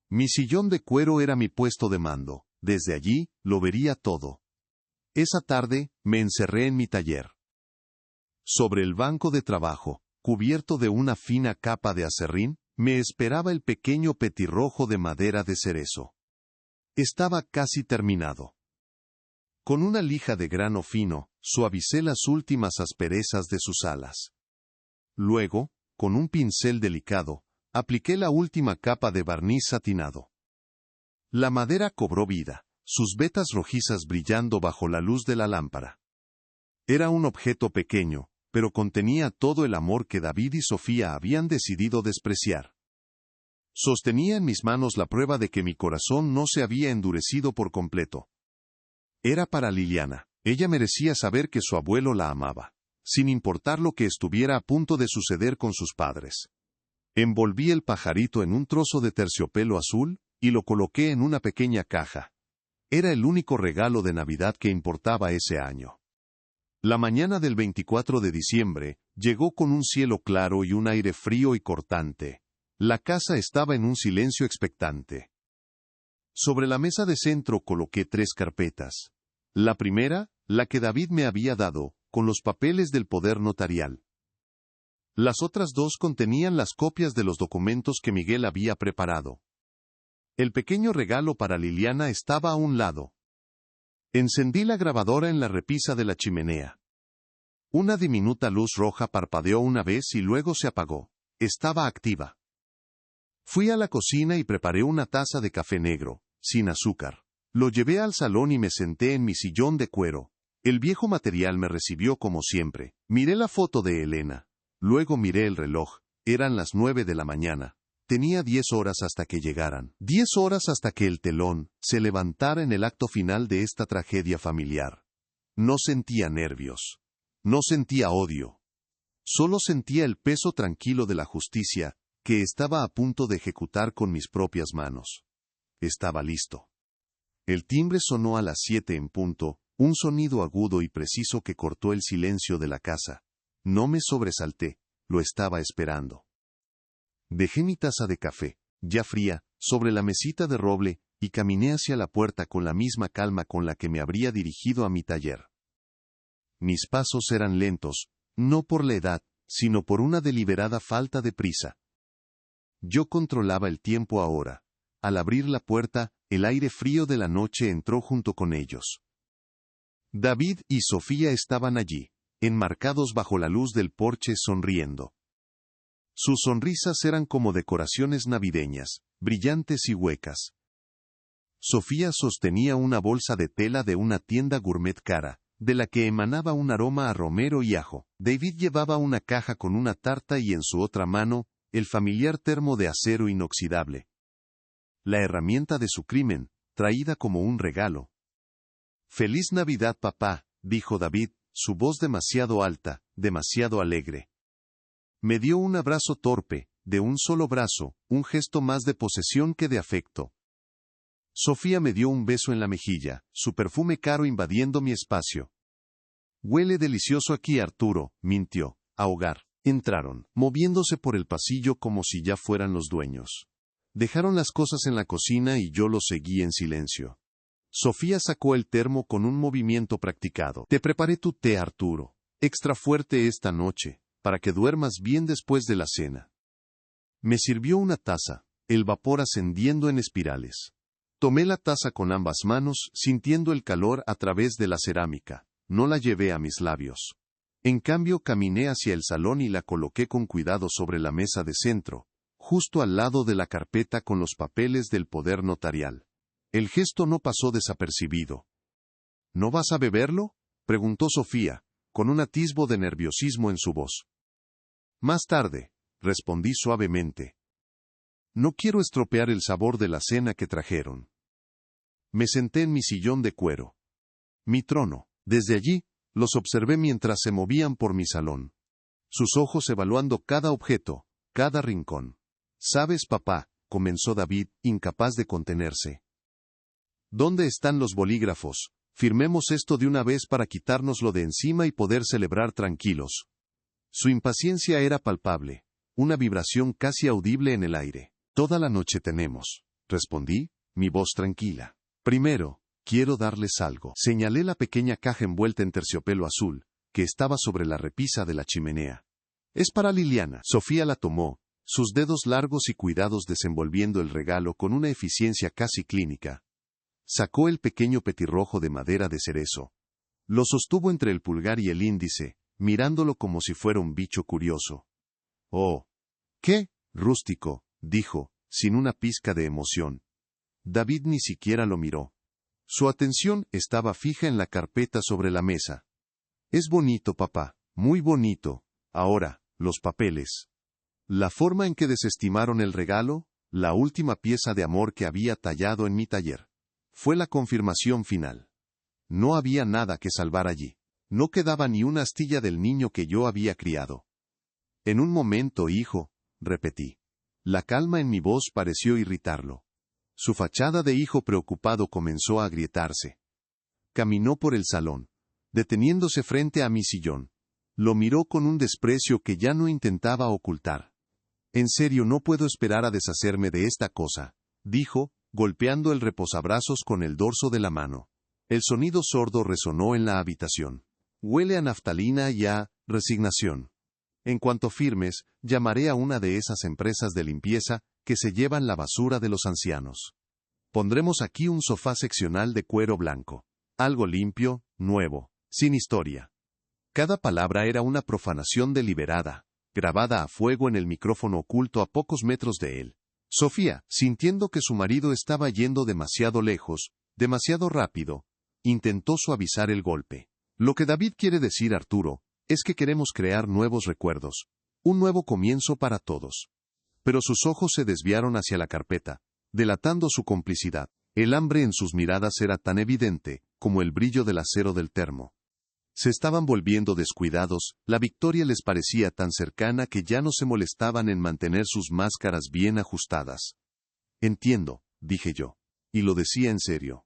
Mi sillón de cuero era mi puesto de mando, desde allí, lo vería todo. Esa tarde, me encerré en mi taller. Sobre el banco de trabajo, cubierto de una fina capa de acerrín, me esperaba el pequeño petirrojo de madera de cerezo. Estaba casi terminado. Con una lija de grano fino, suavicé las últimas asperezas de sus alas. Luego, con un pincel delicado, apliqué la última capa de barniz satinado. La madera cobró vida, sus vetas rojizas brillando bajo la luz de la lámpara. Era un objeto pequeño, pero contenía todo el amor que David y Sofía habían decidido despreciar. Sostenía en mis manos la prueba de que mi corazón no se había endurecido por completo. Era para Liliana. Ella merecía saber que su abuelo la amaba, sin importar lo que estuviera a punto de suceder con sus padres. Envolví el pajarito en un trozo de terciopelo azul, y lo coloqué en una pequeña caja. Era el único regalo de Navidad que importaba ese año. La mañana del 24 de diciembre, llegó con un cielo claro y un aire frío y cortante. La casa estaba en un silencio expectante. Sobre la mesa de centro coloqué 3 carpetas. La primera, la que David me había dado, con los papeles del poder notarial. Las otras 2 contenían las copias de los documentos que Miguel había preparado. El pequeño regalo para Liliana estaba a un lado. Encendí la grabadora en la repisa de la chimenea. Una diminuta luz roja parpadeó una vez y luego se apagó. Estaba activa. Fui a la cocina y preparé una taza de café negro, sin azúcar. Lo llevé al salón y me senté en mi sillón de cuero. El viejo material me recibió como siempre. Miré la foto de Elena. Luego miré el reloj. Eran las 9 de la mañana. Tenía 10 horas hasta que llegaran. 10 horas hasta que el telón se levantara en el acto final de esta tragedia familiar. No sentía nervios. No sentía odio. Solo sentía el peso tranquilo de la justicia, que estaba a punto de ejecutar con mis propias manos. Estaba listo. El timbre sonó a las 7 en punto, un sonido agudo y preciso que cortó el silencio de la casa. No me sobresalté, lo estaba esperando. Dejé mi taza de café, ya fría, sobre la mesita de roble, y caminé hacia la puerta con la misma calma con la que me habría dirigido a mi taller. Mis pasos eran lentos, no por la edad, sino por una deliberada falta de prisa. Yo controlaba el tiempo ahora. Al abrir la puerta, el aire frío de la noche entró junto con ellos. David y Sofía estaban allí, enmarcados bajo la luz del porche sonriendo. Sus sonrisas eran como decoraciones navideñas, brillantes y huecas. Sofía sostenía una bolsa de tela de una tienda gourmet cara, de la que emanaba un aroma a romero y ajo. David llevaba una caja con una tarta y en su otra mano, el familiar termo de acero inoxidable. La herramienta de su crimen, traída como un regalo. «Feliz Navidad, papá», dijo David, su voz demasiado alta, demasiado alegre. Me dio un abrazo torpe, de un solo brazo, un gesto más de posesión que de afecto. Sofía me dio un beso en la mejilla, su perfume caro invadiendo mi espacio. «Huele delicioso aquí, Arturo», mintió. «A hogar». Entraron, moviéndose por el pasillo como si ya fueran los dueños. Dejaron las cosas en la cocina y yo los seguí en silencio. Sofía sacó el termo con un movimiento practicado. «Te preparé tu té, Arturo. Extra fuerte esta noche, para que duermas bien después de la cena». Me sirvió una taza, el vapor ascendiendo en espirales. Tomé la taza con ambas manos, sintiendo el calor a través de la cerámica. No la llevé a mis labios. En cambio, caminé hacia el salón y la coloqué con cuidado sobre la mesa de centro, justo al lado de la carpeta con los papeles del poder notarial. El gesto no pasó desapercibido. «¿No vas a beberlo?», preguntó Sofía, con un atisbo de nerviosismo en su voz. «Más tarde», respondí suavemente. «No quiero estropear el sabor de la cena que trajeron». Me senté en mi sillón de cuero. Mi trono. Desde allí, los observé mientras se movían por mi salón. Sus ojos evaluando cada objeto, cada rincón. «¿Sabes, papá?», comenzó David, incapaz de contenerse. «¿Dónde están los bolígrafos? Firmemos esto de una vez para quitárnoslo de encima y poder celebrar tranquilos». Su impaciencia era palpable, una vibración casi audible en el aire. «Toda la noche tenemos», respondí, mi voz tranquila. «Primero, quiero darles algo». Señalé la pequeña caja envuelta en terciopelo azul, que estaba sobre la repisa de la chimenea. «Es para Liliana». Sofía la tomó, sus dedos largos y cuidados desenvolviendo el regalo con una eficiencia casi clínica. Sacó el pequeño petirrojo de madera de cerezo. Lo sostuvo entre el pulgar y el índice, mirándolo como si fuera un bicho curioso. «Oh. ¿Qué? Rústico», dijo, sin una pizca de emoción. David ni siquiera lo miró. Su atención estaba fija en la carpeta sobre la mesa. «Es bonito, papá, muy bonito. Ahora, los papeles». La forma en que desestimaron el regalo, la última pieza de amor que había tallado en mi taller, fue la confirmación final. No había nada que salvar allí. No quedaba ni una astilla del niño que yo había criado. «En un momento, hijo», repetí. La calma en mi voz pareció irritarlo. Su fachada de hijo preocupado comenzó a agrietarse. Caminó por el salón, deteniéndose frente a mi sillón. Lo miró con un desprecio que ya no intentaba ocultar. «En serio, no puedo esperar a deshacerme de esta cosa», dijo, golpeando el reposabrazos con el dorso de la mano. El sonido sordo resonó en la habitación. «Huele a naftalina y a resignación. En cuanto firmes, llamaré a una de esas empresas de limpieza que se llevan la basura de los ancianos. Pondremos aquí un sofá seccional de cuero blanco. Algo limpio, nuevo, sin historia». Cada palabra era una profanación deliberada, grabada a fuego en el micrófono oculto a pocos metros de él. Sofía, sintiendo que su marido estaba yendo demasiado lejos, demasiado rápido, intentó suavizar el golpe. «Lo que David quiere decir, Arturo, es que queremos crear nuevos recuerdos, un nuevo comienzo para todos». Pero sus ojos se desviaron hacia la carpeta, delatando su complicidad. El hambre en sus miradas era tan evidente como el brillo del acero del termo. Se estaban volviendo descuidados, la victoria les parecía tan cercana que ya no se molestaban en mantener sus máscaras bien ajustadas. «Entiendo», dije yo, y lo decía en serio.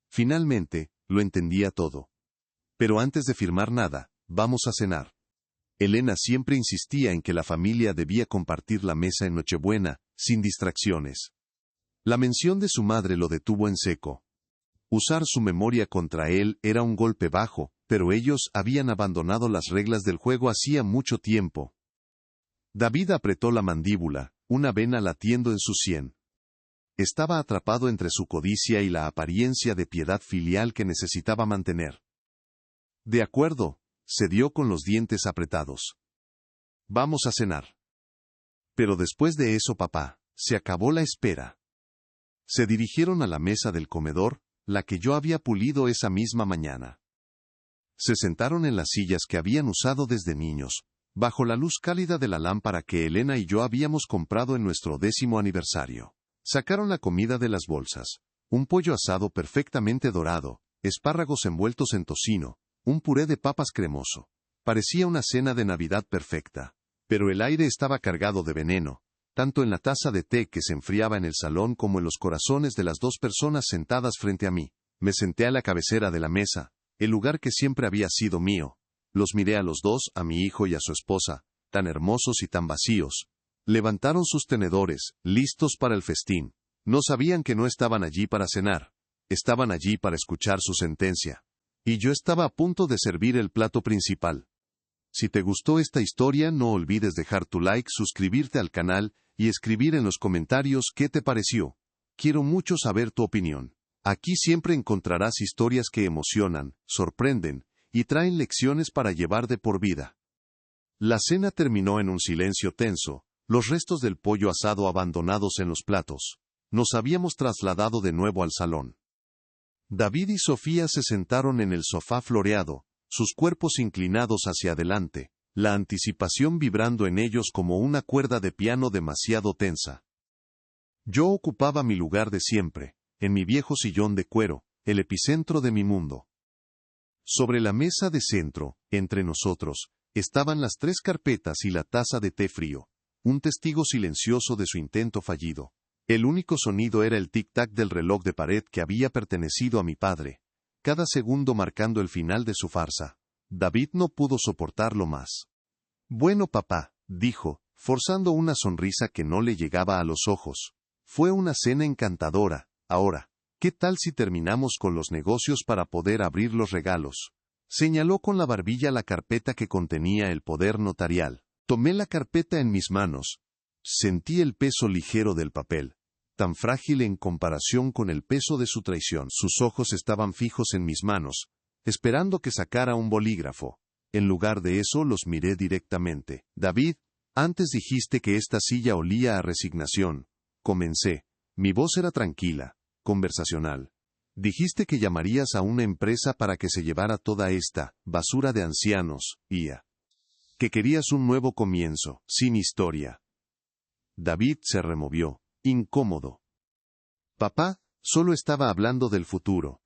Finalmente, lo entendía todo. «Pero antes de firmar nada, vamos a cenar». Elena siempre insistía en que la familia debía compartir la mesa en Nochebuena, sin distracciones. La mención de su madre lo detuvo en seco. Usar su memoria contra él era un golpe bajo, pero ellos habían abandonado las reglas del juego hacía mucho tiempo. David apretó la mandíbula, una vena latiendo en su sien. Estaba atrapado entre su codicia y la apariencia de piedad filial que necesitaba mantener. De acuerdo, cedió con los dientes apretados. Vamos a cenar. Pero después de eso, papá, se acabó la espera. Se dirigieron a la mesa del comedor, la que yo había pulido esa misma mañana. Se sentaron en las sillas que habían usado desde niños, bajo la luz cálida de la lámpara que Elena y yo habíamos comprado en nuestro 10º aniversario. Sacaron la comida de las bolsas. Un pollo asado perfectamente dorado, espárragos envueltos en tocino, un puré de papas cremoso. Parecía una cena de Navidad perfecta. Pero el aire estaba cargado de veneno, tanto en la taza de té que se enfriaba en el salón como en los corazones de las dos personas sentadas frente a mí. Me senté a la cabecera de la mesa, el lugar que siempre había sido mío. Los miré a los dos, a mi hijo y a su esposa, tan hermosos y tan vacíos. Levantaron sus tenedores, listos para el festín. No sabían que no estaban allí para cenar. Estaban allí para escuchar su sentencia. Y yo estaba a punto de servir el plato principal. Si te gustó esta historia, no olvides dejar tu like, suscribirte al canal y escribir en los comentarios qué te pareció. Quiero mucho saber tu opinión. Aquí siempre encontrarás historias que emocionan, sorprenden y traen lecciones para llevar de por vida. La cena terminó en un silencio tenso, los restos del pollo asado abandonados en los platos. Nos habíamos trasladado de nuevo al salón. David y Sofía se sentaron en el sofá floreado, sus cuerpos inclinados hacia adelante, la anticipación vibrando en ellos como una cuerda de piano demasiado tensa. Yo ocupaba mi lugar de siempre, en mi viejo sillón de cuero, el epicentro de mi mundo. Sobre la mesa de centro, entre nosotros, estaban las 3 carpetas y la taza de té frío, un testigo silencioso de su intento fallido. El único sonido era el tic-tac del reloj de pared que había pertenecido a mi padre, cada segundo marcando el final de su farsa. David no pudo soportarlo más. Bueno, papá, dijo, forzando una sonrisa que no le llegaba a los ojos. Fue una cena encantadora. Ahora, ¿qué tal si terminamos con los negocios para poder abrir los regalos? Señaló con la barbilla la carpeta que contenía el poder notarial. Tomé la carpeta en mis manos. Sentí el peso ligero del papel, tan frágil en comparación con el peso de su traición. Sus ojos estaban fijos en mis manos, esperando que sacara un bolígrafo. En lugar de eso los miré directamente. David, antes dijiste que esta silla olía a resignación. Comencé. Mi voz era tranquila, conversacional. Dijiste que llamarías a una empresa para que se llevara toda esta basura de ancianos, que querías un nuevo comienzo, sin historia. David se removió, incómodo. Papá, solo estaba hablando del futuro.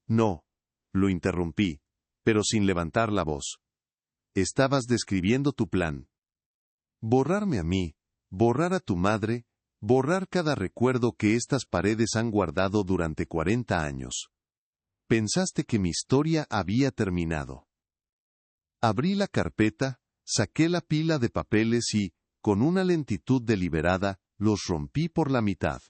No, lo interrumpí, pero sin levantar la voz. Estabas describiendo tu plan. Borrarme a mí, borrar a tu madre, borrar cada recuerdo que estas paredes han guardado durante 40 años. Pensaste que mi historia había terminado. Abrí la carpeta, saqué la pila de papeles y, con una lentitud deliberada, los rompí por la mitad.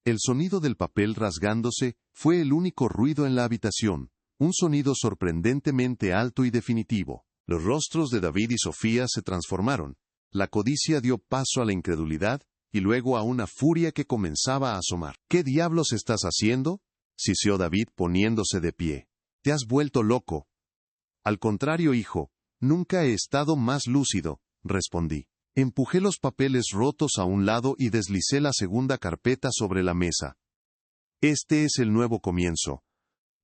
El sonido del papel rasgándose fue el único ruido en la habitación, un sonido sorprendentemente alto y definitivo. Los rostros de David y Sofía se transformaron. La codicia dio paso a la incredulidad, y luego a una furia que comenzaba a asomar. ¿Qué diablos estás haciendo?, siseó David poniéndose de pie. Te has vuelto loco. Al contrario, hijo, nunca he estado más lúcido, respondí. Empujé los papeles rotos a un lado y deslicé la segunda carpeta sobre la mesa. Este es el nuevo comienzo.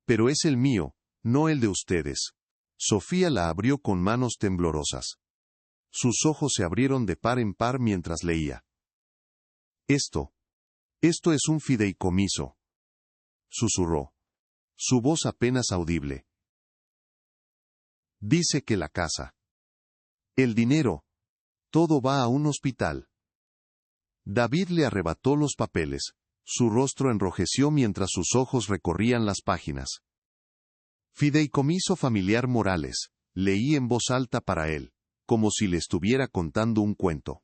Pero es el mío, no el de ustedes. Sofía la abrió con manos temblorosas. Sus ojos se abrieron de par en par mientras leía. Esto es un fideicomiso, susurró. Su voz apenas audible. Dice que la casa, el dinero, todo va a un hospital. David le arrebató los papeles. Su rostro enrojeció mientras sus ojos recorrían las páginas. Fideicomiso familiar Morales, leí en voz alta para él, como si le estuviera contando un cuento.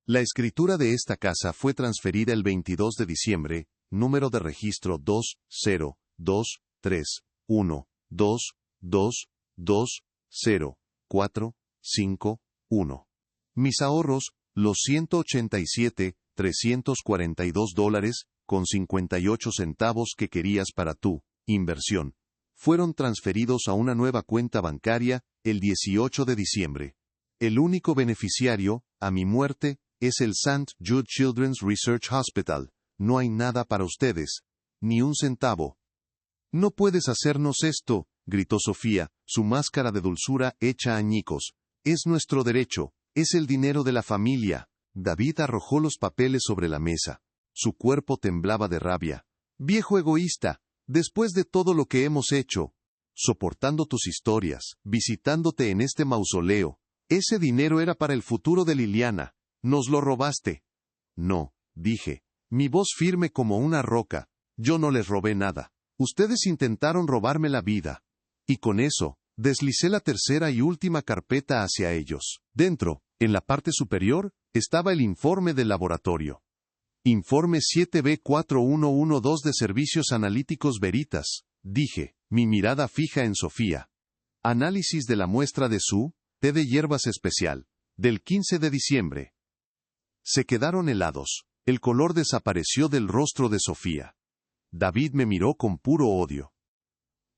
La escritura de esta casa fue transferida el 22 de diciembre, número de registro 2023122204551. Mis ahorros, los $187,342,58 que querías para tu inversión, fueron transferidos a una nueva cuenta bancaria el 18 de diciembre. El único beneficiario, a mi muerte, es el St. Jude Children's Research Hospital. No hay nada para ustedes, ni un centavo. No puedes hacernos esto, gritó Sofía, su máscara de dulzura hecha añicos. Es nuestro derecho, es el dinero de la familia. David arrojó los papeles sobre la mesa. Su cuerpo temblaba de rabia. Viejo egoísta, después de todo lo que hemos hecho, soportando tus historias, visitándote en este mausoleo, ese dinero era para el futuro de Liliana. Nos lo robaste. No, dije, mi voz firme como una roca. Yo no les robé nada. Ustedes intentaron robarme la vida. Y con eso, deslicé la tercera y última carpeta hacia ellos. Dentro, en la parte superior, estaba el informe del laboratorio. Informe 7B4112 de Servicios Analíticos Veritas, dije, mi mirada fija en Sofía. Análisis de la muestra de su té de hierbas especial, del 15 de diciembre. Se quedaron helados. El color desapareció del rostro de Sofía. David me miró con puro odio.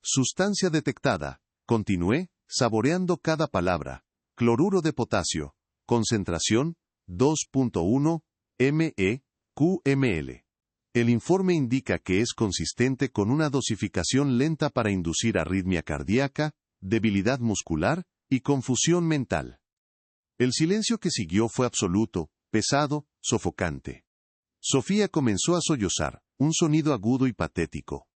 Sustancia detectada. Continué, saboreando cada palabra. Cloruro de potasio. Concentración, 2.1 mE/qml. El informe indica que es consistente con una dosificación lenta para inducir arritmia cardíaca, debilidad muscular y confusión mental. El silencio que siguió fue absoluto, pesado, sofocante. Sofía comenzó a sollozar, un sonido agudo y patético.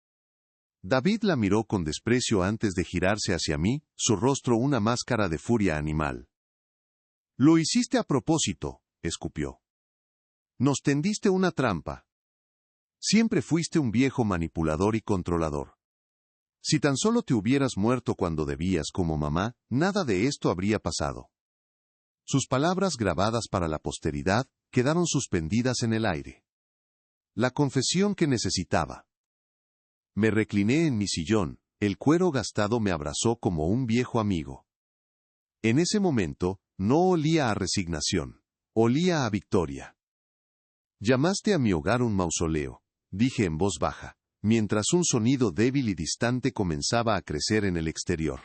David la miró con desprecio antes de girarse hacia mí, su rostro una máscara de furia animal. Lo hiciste a propósito, escupió. Nos tendiste una trampa. Siempre fuiste un viejo manipulador y controlador. Si tan solo te hubieras muerto cuando debías como mamá, nada de esto habría pasado. Sus palabras grabadas para la posteridad quedaron suspendidas en el aire. La confesión que necesitaba. Me recliné en mi sillón, el cuero gastado me abrazó como un viejo amigo. En ese momento, no olía a resignación, olía a victoria. Llamaste a mi hogar un mausoleo, dije en voz baja, mientras un sonido débil y distante comenzaba a crecer en el exterior.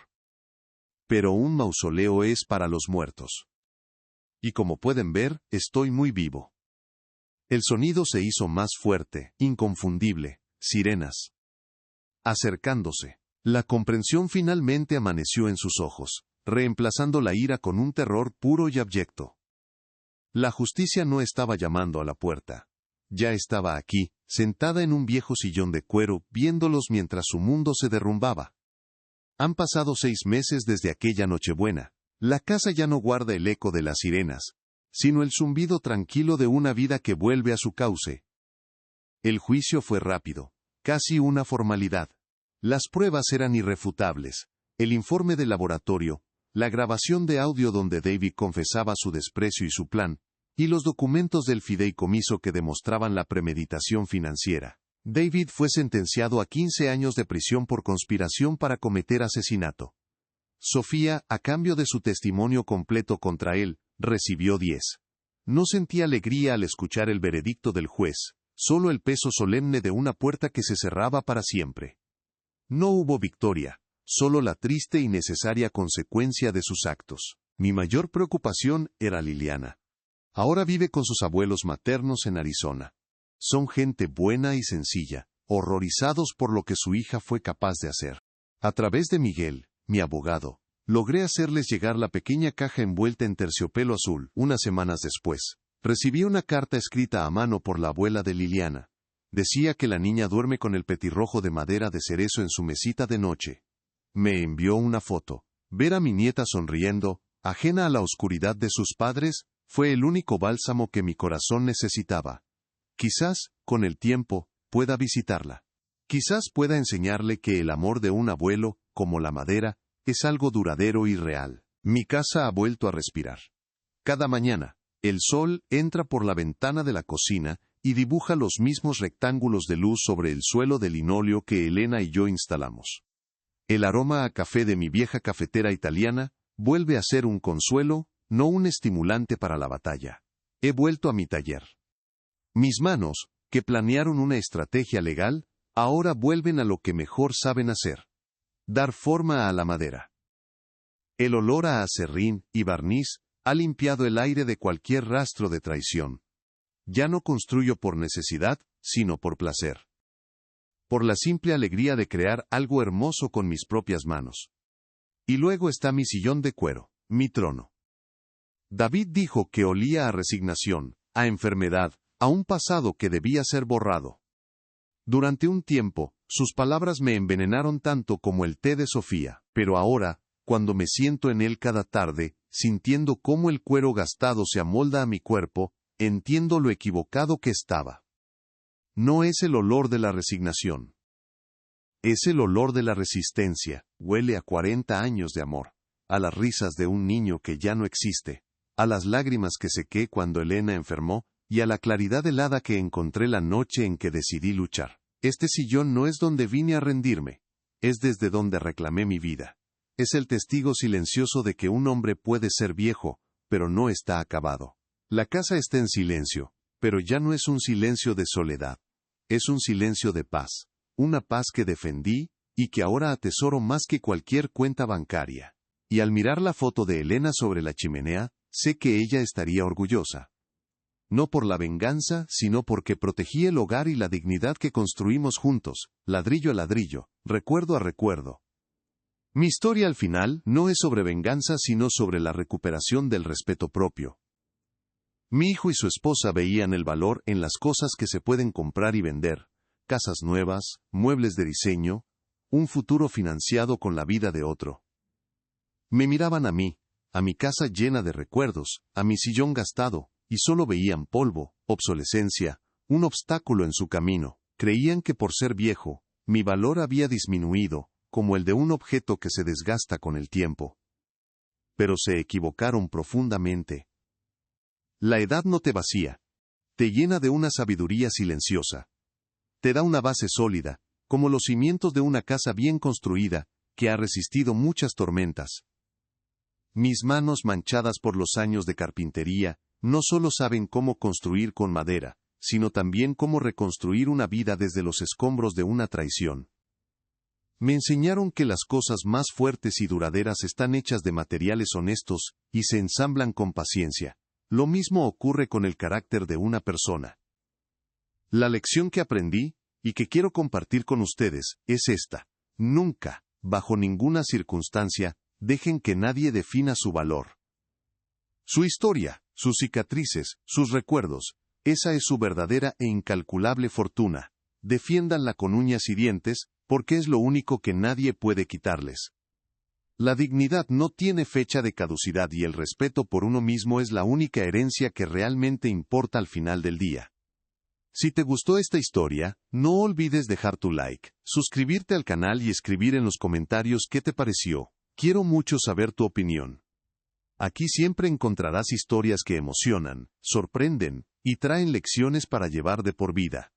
Pero un mausoleo es para los muertos. Y como pueden ver, estoy muy vivo. El sonido se hizo más fuerte, inconfundible, sirenas. Acercándose. La comprensión finalmente amaneció en sus ojos, reemplazando la ira con un terror puro y abyecto. La justicia no estaba llamando a la puerta. Ya estaba aquí, sentada en un viejo sillón de cuero, viéndolos mientras su mundo se derrumbaba. Han pasado 6 meses desde aquella Nochebuena. La casa ya no guarda el eco de las sirenas, sino el zumbido tranquilo de una vida que vuelve a su cauce. El juicio fue rápido, casi una formalidad. Las pruebas eran irrefutables. El informe del laboratorio, la grabación de audio donde David confesaba su desprecio y su plan, y los documentos del fideicomiso que demostraban la premeditación financiera. David fue sentenciado a 15 años de prisión por conspiración para cometer asesinato. Sofía, a cambio de su testimonio completo contra él, recibió 10. No sentí alegría al escuchar el veredicto del juez, solo el peso solemne de una puerta que se cerraba para siempre. No hubo victoria, solo la triste y necesaria consecuencia de sus actos. Mi mayor preocupación era Liliana. Ahora vive con sus abuelos maternos en Arizona. Son gente buena y sencilla, horrorizados por lo que su hija fue capaz de hacer. A través de Miguel, mi abogado, logré hacerles llegar la pequeña caja envuelta en terciopelo azul. Unas semanas después, recibí una carta escrita a mano por la abuela de Liliana. Decía que la niña duerme con el petirrojo de madera de cerezo en su mesita de noche. Me envió una foto. Ver a mi nieta sonriendo, ajena a la oscuridad de sus padres, fue el único bálsamo que mi corazón necesitaba. Quizás, con el tiempo, pueda visitarla. Quizás pueda enseñarle que el amor de un abuelo, como la madera, es algo duradero y real. Mi casa ha vuelto a respirar. Cada mañana, el sol entra por la ventana de la cocina y dibuja los mismos rectángulos de luz sobre el suelo de linóleo que Elena y yo instalamos. El aroma a café de mi vieja cafetera italiana vuelve a ser un consuelo, no un estimulante para la batalla. He vuelto a mi taller. Mis manos, que planearon una estrategia legal, ahora vuelven a lo que mejor saben hacer: dar forma a la madera. El olor a acerrín y barniz ha limpiado el aire de cualquier rastro de traición. Ya no construyo por necesidad, sino por placer. Por la simple alegría de crear algo hermoso con mis propias manos. Y luego está mi sillón de cuero, mi trono. David dijo que olía a resignación, a enfermedad, a un pasado que debía ser borrado. Durante un tiempo, sus palabras me envenenaron tanto como el té de Sofía, pero ahora, cuando me siento en él cada tarde, sintiendo cómo el cuero gastado se amolda a mi cuerpo, entiendo lo equivocado que estaba. No es el olor de la resignación. Es el olor de la resistencia. Huele a 40 años de amor, a las risas de un niño que ya no existe, a las lágrimas que sequé cuando Elena enfermó, y a la claridad helada que encontré la noche en que decidí luchar. Este sillón no es donde vine a rendirme, es desde donde reclamé mi vida. Es el testigo silencioso de que un hombre puede ser viejo, pero no está acabado. La casa está en silencio, pero ya no es un silencio de soledad. Es un silencio de paz, una paz que defendí, y que ahora atesoro más que cualquier cuenta bancaria. Y al mirar la foto de Elena sobre la chimenea, sé que ella estaría orgullosa. No por la venganza, sino porque protegí el hogar y la dignidad que construimos juntos, ladrillo a ladrillo, recuerdo a recuerdo. Mi historia al final no es sobre venganza, sino sobre la recuperación del respeto propio. Mi hijo y su esposa veían el valor en las cosas que se pueden comprar y vender: casas nuevas, muebles de diseño, un futuro financiado con la vida de otro. Me miraban a mí, a mi casa llena de recuerdos, a mi sillón gastado, y solo veían polvo, obsolescencia, un obstáculo en su camino. Creían que por ser viejo, mi valor había disminuido, como el de un objeto que se desgasta con el tiempo. Pero se equivocaron profundamente. La edad no te vacía, te llena de una sabiduría silenciosa. Te da una base sólida, como los cimientos de una casa bien construida, que ha resistido muchas tormentas. Mis manos manchadas por los años de carpintería, no solo saben cómo construir con madera, sino también cómo reconstruir una vida desde los escombros de una traición. Me enseñaron que las cosas más fuertes y duraderas están hechas de materiales honestos, y se ensamblan con paciencia. Lo mismo ocurre con el carácter de una persona. La lección que aprendí, y que quiero compartir con ustedes, es esta: nunca, bajo ninguna circunstancia, dejen que nadie defina su valor. Su historia, sus cicatrices, sus recuerdos, esa es su verdadera e incalculable fortuna. Defiéndanla con uñas y dientes, porque es lo único que nadie puede quitarles. La dignidad no tiene fecha de caducidad y el respeto por uno mismo es la única herencia que realmente importa al final del día. Si te gustó esta historia, no olvides dejar tu like, suscribirte al canal y escribir en los comentarios qué te pareció. Quiero mucho saber tu opinión. Aquí siempre encontrarás historias que emocionan, sorprenden, y traen lecciones para llevar de por vida.